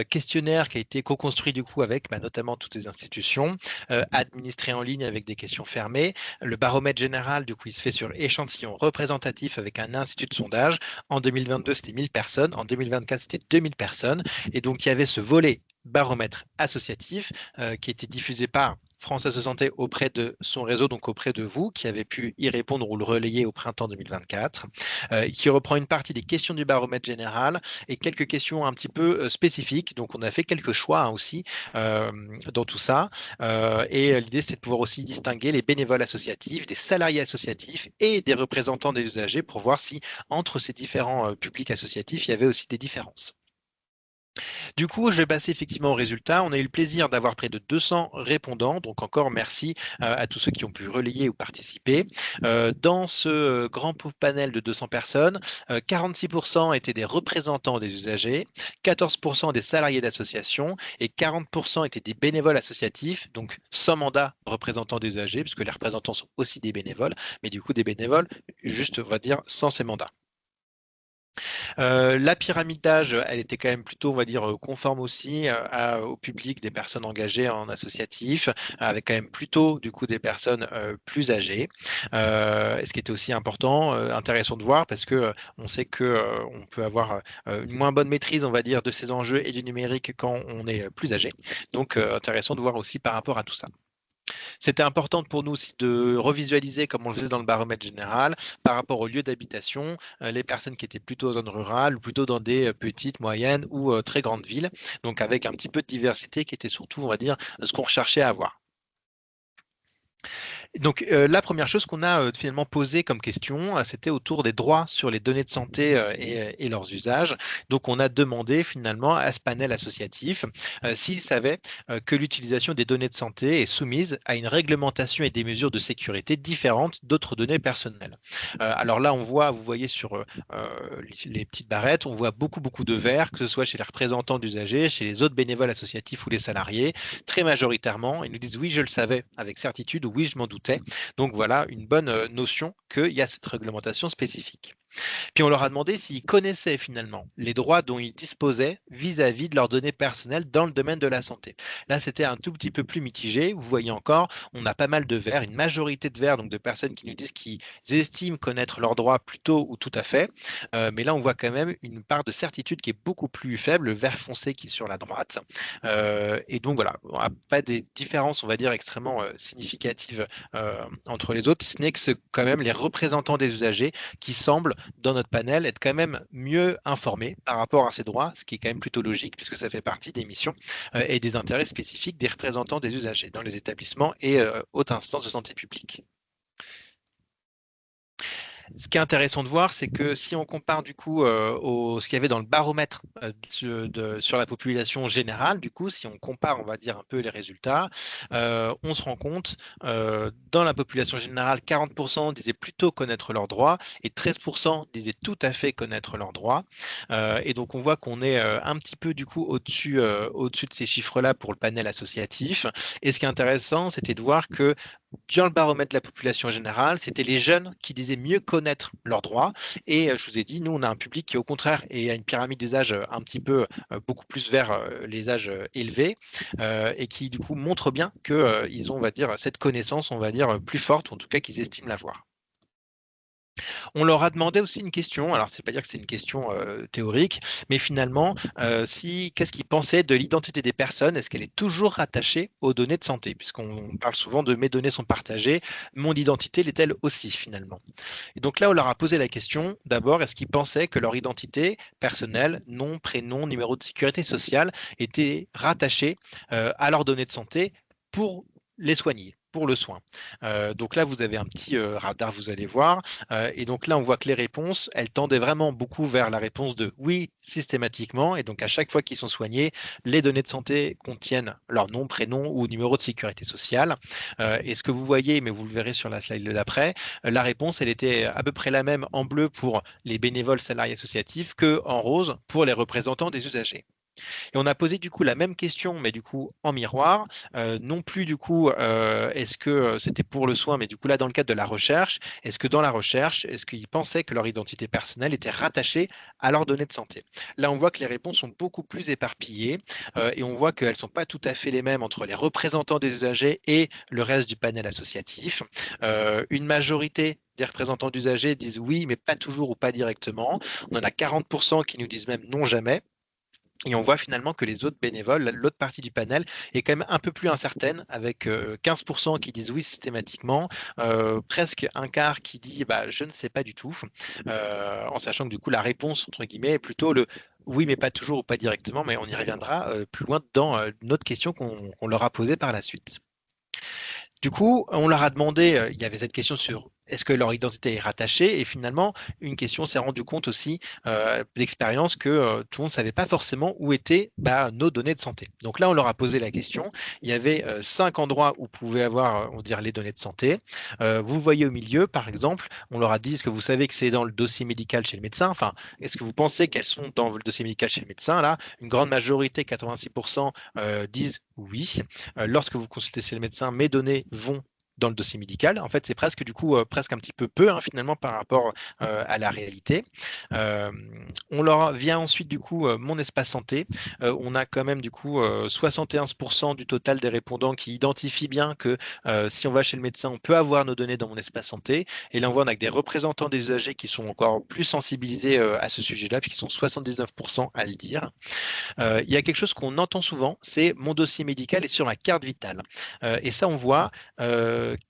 questionnaire qui a été co-construit du coup avec notamment toutes les institutions, administré en ligne avec des questions fermées. Le baromètre général, du coup, il se fait sur échantillon représentatif avec un institut de sondage. En 2022, c'était 1000 personnes. En 2024, c'était 2000 personnes. Et donc, il y avait ce volet baromètre associatif qui était diffusé par France Asso Santé auprès de son réseau, donc auprès de vous, qui avez pu y répondre ou le relayer au printemps 2024, qui reprend une partie des questions du baromètre général et quelques questions un petit peu spécifiques. Donc, on a fait quelques choix aussi dans tout ça. Et l'idée, c'est de pouvoir aussi distinguer les bénévoles associatifs, des salariés associatifs et des représentants des usagers pour voir si, entre ces différents publics associatifs, il y avait aussi des différences. Du coup, je vais passer effectivement aux résultats. On a eu le plaisir d'avoir près de 200 répondants, donc encore merci à tous ceux qui ont pu relayer ou participer. Dans ce grand panel de 200 personnes, 46% étaient des représentants des usagers, 14% des salariés d'associations et 40% étaient des bénévoles associatifs, donc sans mandat représentant des usagers, puisque les représentants sont aussi des bénévoles, mais du coup des bénévoles, juste on va dire sans ces mandats. La pyramide d'âge, elle était quand même plutôt, on va dire, conforme aussi au public des personnes engagées en associatif, avec quand même plutôt du coup des personnes plus âgées. Ce qui était aussi important, intéressant de voir, parce que on sait que on peut avoir une moins bonne maîtrise, on va dire, de ces enjeux et du numérique quand on est plus âgé. Donc, intéressant de voir aussi par rapport à tout ça. C'était important pour nous aussi de revisualiser, comme on le faisait dans le baromètre général, par rapport au lieu d'habitation, les personnes qui étaient plutôt en zone rurale ou plutôt dans des petites, moyennes ou très grandes villes, donc avec un petit peu de diversité qui était surtout, on va dire, ce qu'on recherchait à avoir. Donc, la première chose qu'on a finalement posée comme question, c'était autour des droits sur les données de santé et leurs usages. Donc, on a demandé finalement à ce panel associatif s'il savait que l'utilisation des données de santé est soumise à une réglementation et des mesures de sécurité différentes d'autres données personnelles. Alors là, vous voyez sur les petites barrettes, on voit beaucoup de verts, que ce soit chez les représentants d'usagers, chez les autres bénévoles associatifs ou les salariés. Très majoritairement, ils nous disent oui, je le savais avec certitude ou oui, je m'en doutais. doutait. Donc voilà une bonne notion qu'il y a cette réglementation spécifique. Puis on leur a demandé s'ils connaissaient finalement les droits dont ils disposaient vis-à-vis de leurs données personnelles dans le domaine de la santé. Là, c'était un tout petit peu plus mitigé. Vous voyez encore, on a pas mal de verts, une majorité de verts, donc de personnes qui nous disent qu'ils estiment connaître leurs droits plutôt ou tout à fait. Mais là, on voit quand même une part de certitude qui est beaucoup plus faible, le vert foncé qui est sur la droite. Et donc voilà, on n'a pas des différences, on va dire, extrêmement significatives entre les autres, si ce n'est que c'est quand même les représentants des usagers qui semblent dans notre panel être quand même mieux informés par rapport à ces droits, ce qui est quand même plutôt logique puisque ça fait partie des missions et des intérêts spécifiques des représentants des usagers dans les établissements et hautes instances de santé publique. Ce qui est intéressant de voir, c'est que si on compare du coup ce qu'il y avait dans le baromètre sur la population générale, du coup, si on compare, on va dire un peu les résultats, on se rend compte dans la population générale, 40% disaient plutôt connaître leurs droits et 13% disaient tout à fait connaître leurs droits. Et donc on voit qu'on est un petit peu du coup au-dessus de ces chiffres-là pour le panel associatif. Et ce qui est intéressant, c'était de voir que dans le baromètre de la population générale, c'était les jeunes qui disaient mieux connaître leurs droits. Et je vous ai dit, nous, on a un public qui, au contraire, a une pyramide des âges un petit peu beaucoup plus vers les âges élevés et qui, du coup, montre bien qu'ils ont, on va dire, cette connaissance, on va dire, plus forte, ou en tout cas qu'ils estiment l'avoir. On leur a demandé aussi une question, alors c'est pas dire que c'est une question théorique, mais finalement, qu'est-ce qu'ils pensaient de l'identité des personnes? Est-ce qu'elle est toujours rattachée aux données de santé? Puisqu'on parle souvent de mes données sont partagées, mon identité l'est-elle aussi finalement? Et donc là, on leur a posé la question, d'abord, est-ce qu'ils pensaient que leur identité personnelle, nom, prénom, numéro de sécurité sociale, était rattachée à leurs données de santé pour les soigner, pour le soin. Donc là, vous avez un petit radar, vous allez voir. Et donc là, on voit que les réponses, elles tendaient vraiment beaucoup vers la réponse de oui, systématiquement. Et donc à chaque fois qu'ils sont soignés, les données de santé contiennent leur nom, prénom ou numéro de sécurité sociale. Et ce que vous voyez, mais vous le verrez sur la slide d'après, la réponse, elle était à peu près la même en bleu pour les bénévoles salariés associatifs que en rose pour les représentants des usagers. Et on a posé du coup la même question, mais du coup en miroir. Non plus du coup, est-ce que c'était pour le soin, mais du coup là dans le cadre de la recherche, est-ce que dans la recherche, est-ce qu'ils pensaient que leur identité personnelle était rattachée à leurs données de santé? Là, on voit que les réponses sont beaucoup plus éparpillées et on voit qu'elles ne sont pas tout à fait les mêmes entre les représentants des usagers et le reste du panel associatif. Une majorité des représentants d'usagers disent oui, mais pas toujours ou pas directement. On en a 40% qui nous disent même non jamais. Et on voit finalement que les autres bénévoles, l'autre partie du panel, est quand même un peu plus incertaine, avec 15% qui disent oui systématiquement, presque un quart qui dit bah, je ne sais pas du tout, en sachant que du coup la réponse, entre guillemets, est plutôt le oui, mais pas toujours ou pas directement, mais on y reviendra plus loin dans une autre question qu'on leur a posée par la suite. Du coup, on leur a demandé, il y avait cette question sur est-ce que leur identité est rattachée? Et finalement, une question s'est rendu compte aussi d'expérience que tout le monde ne savait pas forcément où étaient nos données de santé. Donc là, on leur a posé la question. Il y avait 5 endroits où vous pouvez avoir, on va dire, les données de santé. Vous voyez au milieu, par exemple, on leur a dit, est-ce que vous savez que c'est dans le dossier médical chez le médecin? Enfin, est-ce que vous pensez qu'elles sont dans le dossier médical chez le médecin? Là, une grande majorité, 86%, disent oui. Lorsque vous consultez chez le médecin, mes données vont dans le dossier médical. En fait, c'est presque du coup presque un petit peu peu finalement par rapport à la réalité. On leur vient ensuite du coup mon espace santé. On a quand même du coup 71% du total des répondants qui identifient bien que si on va chez le médecin, on peut avoir nos données dans mon espace santé. Et là, on voit avec des représentants des usagers qui sont encore plus sensibilisés à ce sujet-là, puisqu'ils sont 79% à le dire. Il y a quelque chose qu'on entend souvent, c'est mon dossier médical est sur ma carte vitale. Et ça, on voit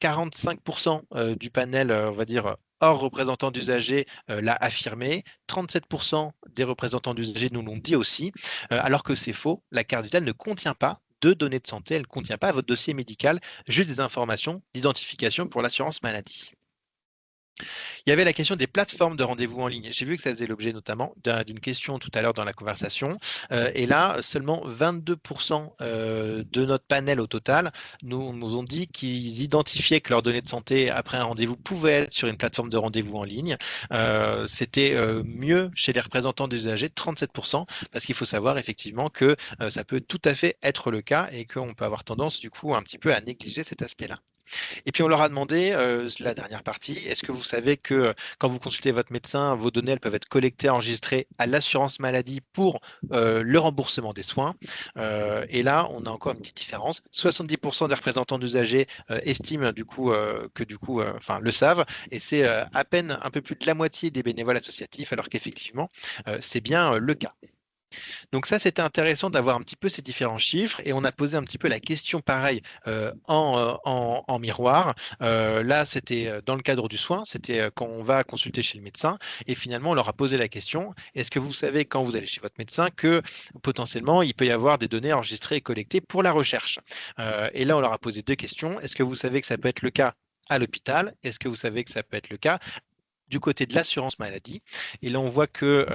45% du panel, on va dire, hors représentants d'usagers l'a affirmé, 37% des représentants d'usagers nous l'ont dit aussi, alors que c'est faux, la carte vitale ne contient pas de données de santé, elle ne contient pas votre dossier médical, juste des informations d'identification pour l'assurance maladie. Il y avait la question des plateformes de rendez-vous en ligne. J'ai vu que ça faisait l'objet notamment d'une question tout à l'heure dans la conversation. Et là, seulement 22% de notre panel au total nous ont dit qu'ils identifiaient que leurs données de santé après un rendez-vous pouvaient être sur une plateforme de rendez-vous en ligne. C'était mieux chez les représentants des usagers, 37%, parce qu'il faut savoir effectivement que ça peut tout à fait être le cas et qu'on peut avoir tendance du coup un petit peu à négliger cet aspect-là. Et puis on leur a demandé, la dernière partie, est-ce que vous savez que quand vous consultez votre médecin, vos données elles peuvent être collectées, enregistrées à l'assurance maladie pour le remboursement des soins. Et là, on a encore une petite différence. 70% des représentants d'usagers estiment enfin, le savent, et c'est à peine un peu plus de la moitié des bénévoles associatifs, alors qu'effectivement, c'est bien le cas. Donc ça, c'était intéressant d'avoir un petit peu ces différents chiffres et on a posé un petit peu la question pareil en miroir. Là, c'était dans le cadre du soin, c'était quand on va consulter chez le médecin et finalement, on leur a posé la question, est-ce que vous savez quand vous allez chez votre médecin que potentiellement, il peut y avoir des données enregistrées et collectées pour la recherche? Et là, on leur a posé deux questions. Est-ce que vous savez que ça peut être le cas à l'hôpital? Est-ce que vous savez que ça peut être le cas du côté de l'assurance maladie? Et là, on voit que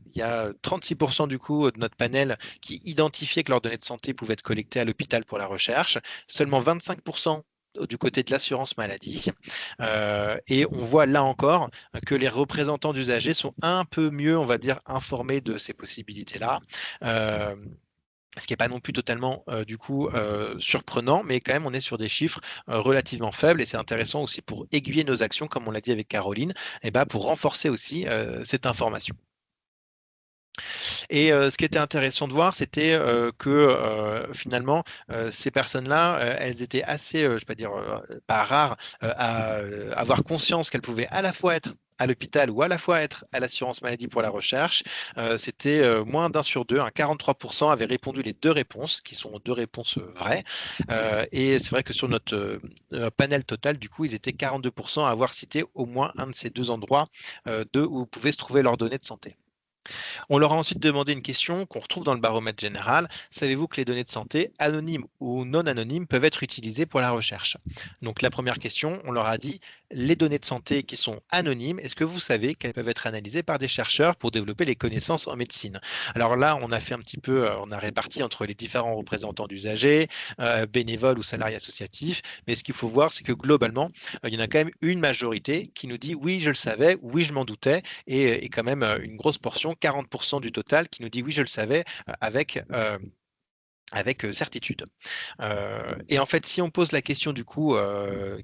il y a 36% du coup de notre panel qui identifiait que leurs données de santé pouvaient être collectées à l'hôpital pour la recherche, seulement 25% du côté de l'assurance maladie. Et on voit là encore que les représentants d'usagers sont un peu mieux, on va dire, informés de ces possibilités-là. Ce qui n'est pas non plus totalement surprenant, mais quand même on est sur des chiffres relativement faibles et c'est intéressant aussi pour aiguiller nos actions, comme on l'a dit avec Caroline, et pour renforcer aussi cette information. Et ce qui était intéressant de voir, c'était que finalement, ces personnes-là, elles étaient assez, je ne vais pas dire pas rares, à avoir conscience qu'elles pouvaient à la fois être à l'hôpital ou à la fois être à l'assurance maladie pour la recherche. C'était moins d'un sur deux, 43% avaient répondu les deux réponses, qui sont deux réponses vraies. Et c'est vrai que sur notre panel total, du coup, ils étaient 42% à avoir cité au moins un de ces deux endroits où pouvaient se trouver leurs données de santé. On leur a ensuite demandé une question qu'on retrouve dans le baromètre général. Savez-vous que les données de santé, anonymes ou non anonymes, peuvent être utilisées pour la recherche? Donc la première question, on leur a dit, les données de santé qui sont anonymes, est-ce que vous savez qu'elles peuvent être analysées par des chercheurs pour développer les connaissances en médecine? Alors là, on a fait un petit peu, on a réparti entre les différents représentants d'usagers, bénévoles ou salariés associatifs, mais ce qu'il faut voir, c'est que globalement, il y en a quand même une majorité qui nous dit oui, je le savais, oui, je m'en doutais, et quand même une grosse portion, 40% du total, qui nous dit oui, je le savais, avec certitude. Et en fait, si on pose la question du coup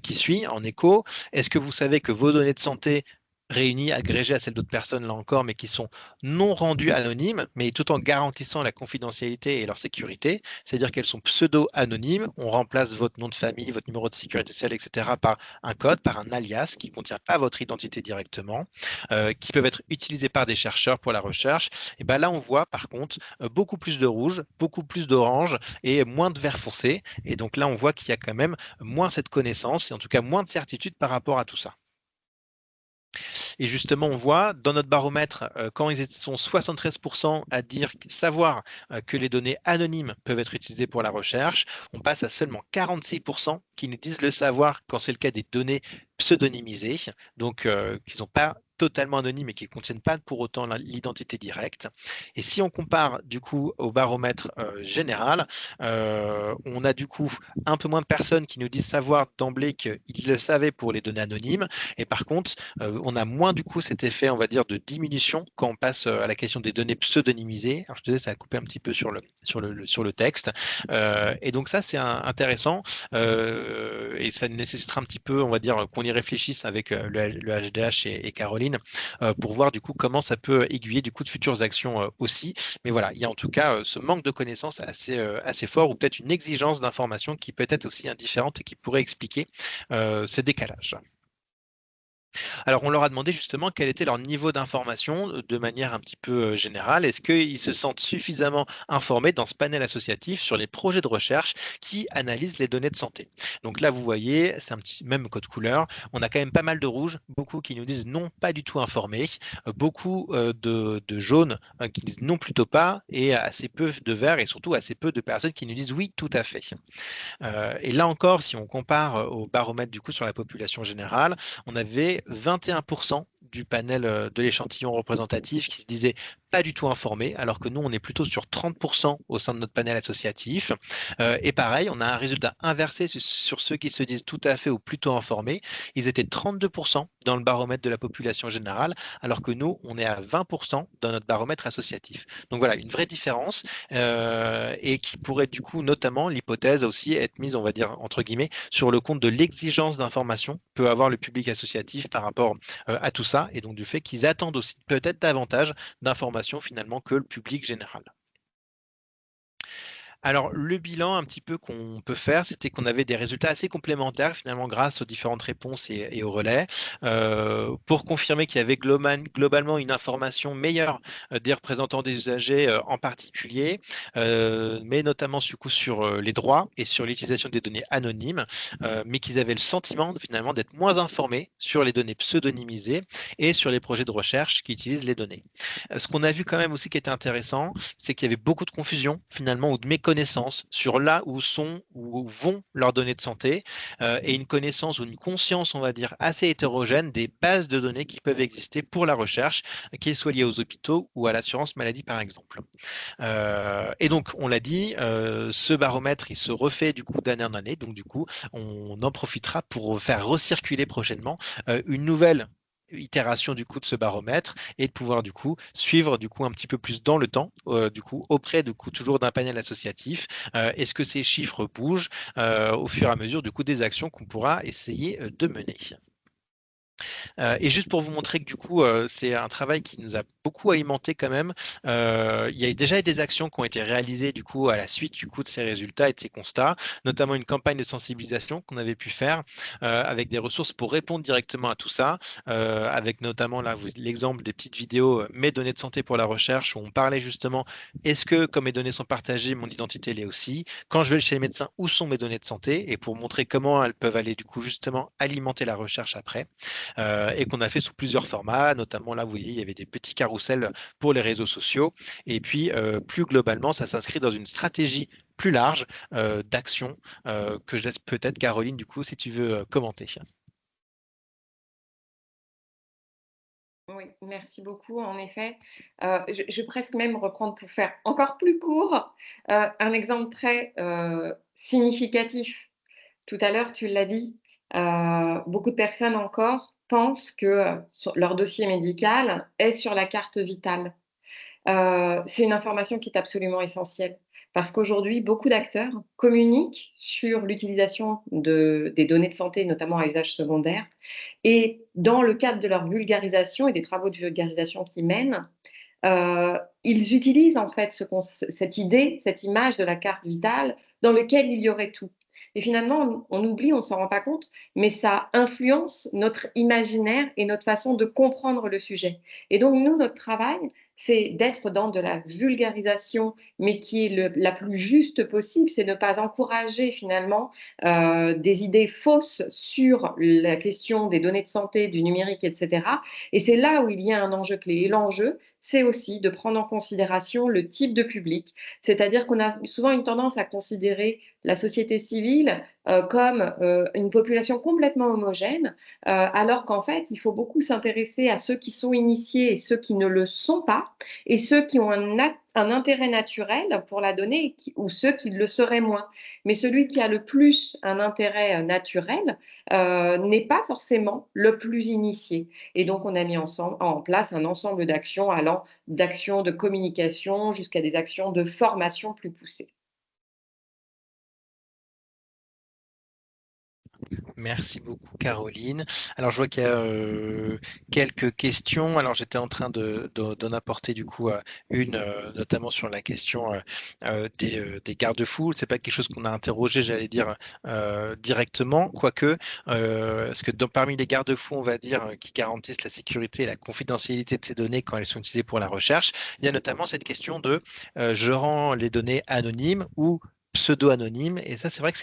qui suit en écho, est-ce que vous savez que vos données de santé réunies, agrégées à celles d'autres personnes, là encore, mais qui sont non rendues anonymes, mais tout en garantissant la confidentialité et leur sécurité, c'est-à-dire qu'elles sont pseudo-anonymes, on remplace votre nom de famille, votre numéro de sécurité sociale, etc., par un code, par un alias qui ne contient pas votre identité directement, qui peuvent être utilisés par des chercheurs pour la recherche. Et bien là, on voit par contre beaucoup plus de rouge, beaucoup plus d'orange et moins de vert foncé. Et donc là, on voit qu'il y a quand même moins cette connaissance et en tout cas moins de certitude par rapport à tout ça. Et justement, on voit dans notre baromètre, quand ils sont 73% à dire savoir que les données anonymes peuvent être utilisées pour la recherche, on passe à seulement 46% qui nous disent le savoir quand c'est le cas des données pseudonymisées, donc qui ne sont pas totalement anonymes et qui ne contiennent pas pour autant l'identité directe. Et si on compare du coup au baromètre général, on a du coup un peu moins de personnes qui nous disent savoir d'emblée qu'ils le savaient pour les données anonymes. Et par contre, on a moins du coup cet effet, on va dire, de diminution quand on passe à la question des données pseudonymisées. Alors je te disais, ça a coupé un petit peu sur le texte. Et donc ça, c'est intéressant et ça nécessitera un petit peu, on va dire, qu'on y réfléchisse avec le HDH et Caroline pour voir du coup comment ça peut aiguiller du coup de futures actions aussi. Mais voilà, il y a en tout cas ce manque de connaissances assez fort ou peut-être une exigence d'information qui peut être aussi indifférente et qui pourrait expliquer ce décalage. Alors, on leur a demandé justement quel était leur niveau d'information de manière un petit peu générale. Est-ce qu'ils se sentent suffisamment informés dans ce panel associatif sur les projets de recherche qui analysent les données de santé? Donc là, vous voyez, c'est un petit même code couleur. On a quand même pas mal de rouge, beaucoup qui nous disent non, pas du tout informés, beaucoup de jaune qui disent non, plutôt pas, et assez peu de vert et surtout assez peu de personnes qui nous disent oui, tout à fait. Et là encore, si on compare au baromètre du coup sur la population générale, on avait 21% du panel de l'échantillon représentatif qui se disait pas du tout informés, alors que nous, on est plutôt sur 30% au sein de notre panel associatif. Et pareil, on a un résultat inversé sur ceux qui se disent tout à fait ou plutôt informés. Ils étaient 32% dans le baromètre de la population générale, alors que nous, on est à 20% dans notre baromètre associatif. Donc voilà, une vraie différence et qui pourrait du coup, notamment, l'hypothèse aussi être mise, on va dire, entre guillemets, sur le compte de l'exigence d'information que peut avoir le public associatif par rapport à tout ça, et donc du fait qu'ils attendent aussi peut-être davantage d'informations finalement que le public général. Alors, le bilan un petit peu qu'on peut faire, c'était qu'on avait des résultats assez complémentaires finalement grâce aux différentes réponses et au relais, pour confirmer qu'il y avait globalement une information meilleure des représentants des usagers en particulier, mais notamment du coup sur les droits et sur l'utilisation des données anonymes, mais qu'ils avaient le sentiment finalement d'être moins informés sur les données pseudonymisées et sur les projets de recherche qui utilisent les données. Ce qu'on a vu quand même aussi qui était intéressant, c'est qu'il y avait beaucoup de confusion finalement ou de méconnaissance sur là où sont ou où vont leurs données de santé et une connaissance ou une conscience, on va dire, assez hétérogène des bases de données qui peuvent exister pour la recherche, qu'elles soient liées aux hôpitaux ou à l'assurance maladie par exemple. Et donc, on l'a dit, ce baromètre, il se refait du coup d'année en année. Donc, du coup, on en profitera pour faire recirculer prochainement une nouvelle itération du coup de ce baromètre et de pouvoir du coup suivre du coup un petit peu plus dans le temps du coup auprès du coup toujours d'un panel associatif. Est-ce que ces chiffres bougent au fur et à mesure du coup des actions qu'on pourra essayer de mener. Et juste pour vous montrer que du coup, c'est un travail qui nous a beaucoup alimenté quand même. Il y a déjà eu des actions qui ont été réalisées du coup à la suite du coup de ces résultats et de ces constats, notamment une campagne de sensibilisation qu'on avait pu faire avec des ressources pour répondre directement à tout ça, avec notamment là l'exemple des petites vidéos Mes données de santé pour la recherche où on parlait justement est-ce que comme mes données sont partagées, mon identité l'est aussi. Quand je vais chez le médecin, où sont mes données de santé et pour montrer comment elles peuvent aller du coup justement alimenter la recherche après. Et qu'on a fait sous plusieurs formats, notamment là, vous voyez, il y avait des petits carousels pour les réseaux sociaux. Et puis, plus globalement, ça s'inscrit dans une stratégie plus large d'action que je laisse peut-être Caroline, du coup, si tu veux commenter. Oui, merci beaucoup. En effet, je vais presque même reprendre pour faire encore plus court, un exemple très significatif. Tout à l'heure, tu l'as dit, beaucoup de personnes encore pensent que leur dossier médical est sur la carte vitale. C'est une information qui est absolument essentielle parce qu'aujourd'hui, beaucoup d'acteurs communiquent sur l'utilisation des données de santé, notamment à usage secondaire. Et dans le cadre de leur vulgarisation et des travaux de vulgarisation qu'ils mènent, ils utilisent en fait cette idée, cette image de la carte vitale dans lequel il y aurait tout. Et finalement, on oublie, on ne s'en rend pas compte, mais ça influence notre imaginaire et notre façon de comprendre le sujet. Et donc, nous, notre travail, c'est d'être dans de la vulgarisation, mais qui est la plus juste possible, c'est ne pas encourager finalement des idées fausses sur la question des données de santé, du numérique, etc. Et c'est là où il y a un enjeu clé. Et l'enjeu, c'est aussi de prendre en considération le type de public. C'est-à-dire qu'on a souvent une tendance à considérer la société civile comme une population complètement homogène, alors qu'en fait, il faut beaucoup s'intéresser à ceux qui sont initiés et ceux qui ne le sont pas, et ceux qui ont un intérêt naturel pour la donnée ou ceux qui le seraient moins. Mais celui qui a le plus un intérêt naturel n'est pas forcément le plus initié. Et donc, on a mis en place un ensemble d'actions allant d'actions de communication jusqu'à des actions de formation plus poussées. Merci beaucoup, Caroline. Alors, je vois qu'il y a quelques questions. Alors, j'étais en train d'en apporter du coup une, notamment sur la question des garde-fous. C'est pas quelque chose qu'on a interrogé, j'allais dire, directement, quoique, parce que parmi les garde-fous, on va dire, qui garantissent la sécurité et la confidentialité de ces données quand elles sont utilisées pour la recherche, il y a notamment cette question de je rends les données anonymes ou pseudo-anonymes. Et ça, c'est vrai que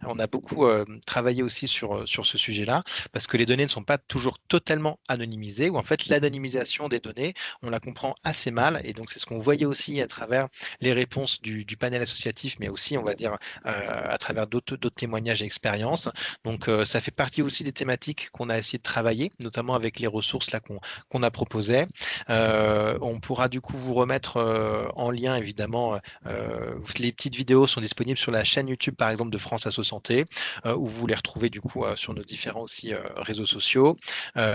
on a beaucoup travaillé aussi sur ce sujet-là, parce que les données ne sont pas toujours totalement anonymisées, ou en fait, l'anonymisation des données, on la comprend assez mal. Et donc, c'est ce qu'on voyait aussi à travers les réponses du panel associatif, mais aussi, on va dire, à travers d'autres témoignages et expériences. Donc, ça fait partie aussi des thématiques qu'on a essayé de travailler, notamment avec les ressources là qu'on a proposées. On pourra du coup vous remettre en lien, évidemment, les petites vidéos sont disponibles sur la chaîne YouTube, par exemple, de France Asso Santé, où vous les retrouvez du coup sur nos différents aussi réseaux sociaux.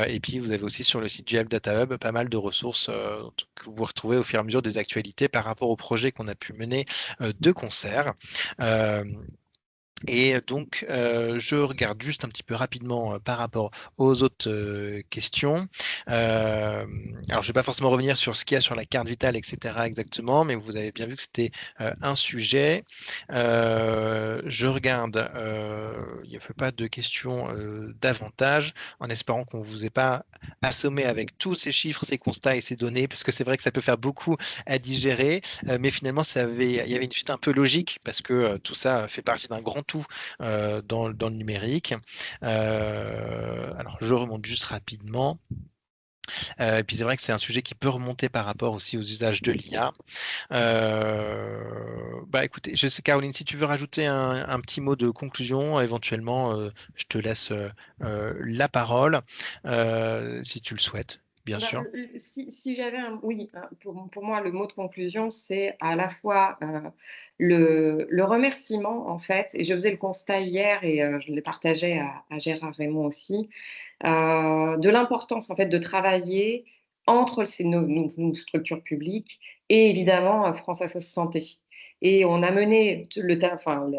Et puis, vous avez aussi sur le site du Help Data Hub pas mal de ressources que vous retrouvez au fur et à mesure des actualités par rapport au projet qu'on a pu mener de concert. Et donc, je regarde juste un petit peu rapidement par rapport aux autres questions. Alors, je ne vais pas forcément revenir sur ce qu'il y a sur la carte vitale, etc. exactement, mais vous avez bien vu que c'était un sujet. Je regarde, il n'y a pas de questions davantage, en espérant qu'on ne vous ait pas assommé avec tous ces chiffres, ces constats et ces données, parce que c'est vrai que ça peut faire beaucoup à digérer, mais finalement, il y avait une suite un peu logique, parce que tout ça fait partie d'un grand tout dans le numérique. Alors, je remonte juste rapidement. Et puis, c'est vrai que c'est un sujet qui peut remonter par rapport aussi aux usages de l'IA. Écoutez, je sais, Caroline, si tu veux rajouter un petit mot de conclusion, éventuellement, je te laisse la parole, si tu le souhaites, bien sûr. Si j'avais oui, pour moi, le mot de conclusion, c'est à la fois le remerciement, en fait, et je faisais le constat hier et je le partageais à Gérard Raymond aussi, de l'importance, en fait, de travailler entre nos structures publiques et évidemment France Asso Santé. Et on a mené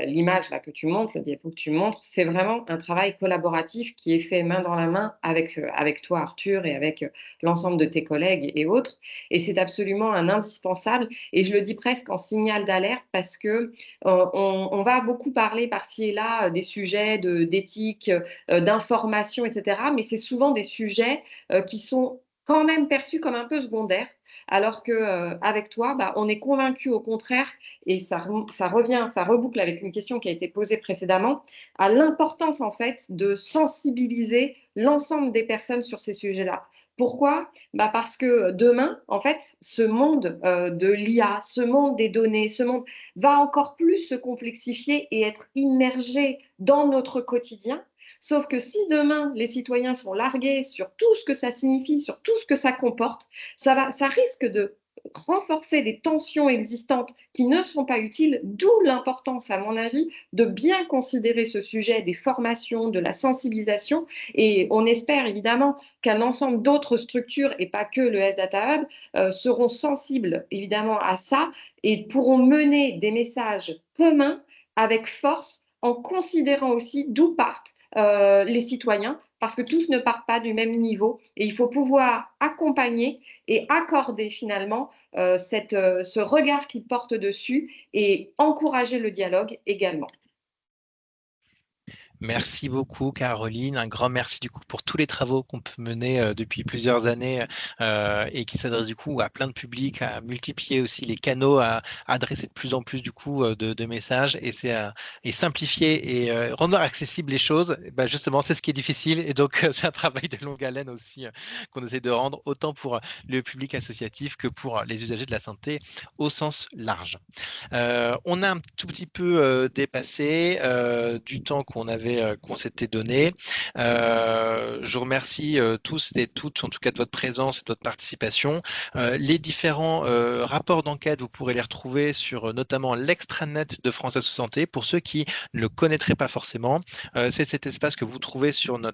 l'image là que tu montres, le diapo que tu montres, c'est vraiment un travail collaboratif qui est fait main dans la main avec toi, Arthur, et avec l'ensemble de tes collègues et autres. Et c'est absolument un indispensable. Et je le dis presque en signal d'alerte parce que on va beaucoup parler par-ci et là des sujets d'éthique, d'information, etc. Mais c'est souvent des sujets qui sont quand même perçus comme un peu secondaires, alors qu'avec toi, on est convaincu au contraire, et ça reboucle avec une question qui a été posée précédemment, à l'importance en fait de sensibiliser l'ensemble des personnes sur ces sujets-là. Pourquoi ? Parce que demain, en fait, ce monde de l'IA, ce monde des données, ce monde va encore plus se complexifier et être immergé dans notre quotidien. Sauf que si demain, les citoyens sont largués sur tout ce que ça signifie, sur tout ce que ça comporte, ça risque de renforcer des tensions existantes qui ne sont pas utiles, d'où l'importance, à mon avis, de bien considérer ce sujet des formations, de la sensibilisation. Et on espère évidemment qu'un ensemble d'autres structures, et pas que le Health Data Hub, seront sensibles évidemment à ça et pourront mener des messages communs avec force, en considérant aussi d'où partent les citoyens, parce que tous ne partent pas du même niveau et il faut pouvoir accompagner et accorder finalement ce regard qu'ils portent dessus et encourager le dialogue également. Merci beaucoup, Caroline. Un grand merci du coup pour tous les travaux qu'on peut mener depuis plusieurs années et qui s'adressent du coup à plein de publics, à multiplier aussi les canaux, à adresser de plus en plus du coup de messages et simplifier et rendre accessibles les choses. Justement, c'est ce qui est difficile et donc c'est un travail de longue haleine aussi qu'on essaie de rendre autant pour le public associatif que pour les usagers de la santé au sens large. On a un tout petit peu dépassé du temps qu'on s'était donné. Je remercie tous et toutes, en tout cas de votre présence et de votre participation. Les différents rapports d'enquête, vous pourrez les retrouver sur notamment l'extranet de France Asso Santé. Pour ceux qui ne le connaîtraient pas forcément, c'est cet espace que vous trouvez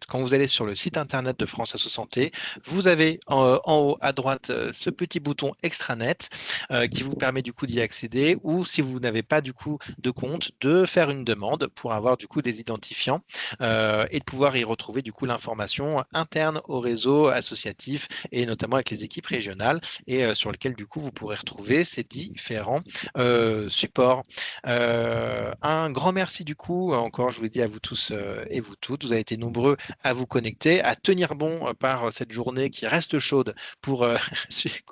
quand vous allez sur le site internet de France Asso Santé. Vous avez en haut à droite ce petit bouton extranet qui vous permet du coup d'y accéder, ou si vous n'avez pas du coup de compte, de faire une demande pour avoir du coup des identifiants identifiant et de pouvoir y retrouver du coup l'information interne au réseau associatif et notamment avec les équipes régionales et sur lequel du coup vous pourrez retrouver ces différents supports. Un grand merci du coup, encore je vous l'ai dit à vous tous et vous toutes, vous avez été nombreux à vous connecter, à tenir bon par cette journée qui reste chaude pour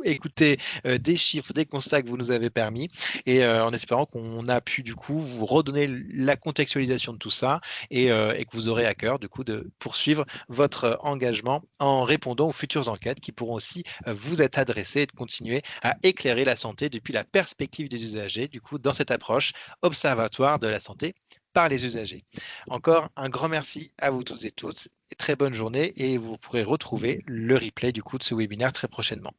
écouter des chiffres, des constats que vous nous avez permis et en espérant qu'on a pu du coup vous redonner la contextualisation de tout ça et que vous aurez à cœur du coup de poursuivre votre engagement en répondant aux futures enquêtes qui pourront aussi vous être adressées et de continuer à éclairer la santé depuis la perspective des usagers du coup dans cette approche observatoire de la santé par les usagers. Encore un grand merci à vous tous et toutes et très bonne journée et vous pourrez retrouver le replay du coup de ce webinaire très prochainement.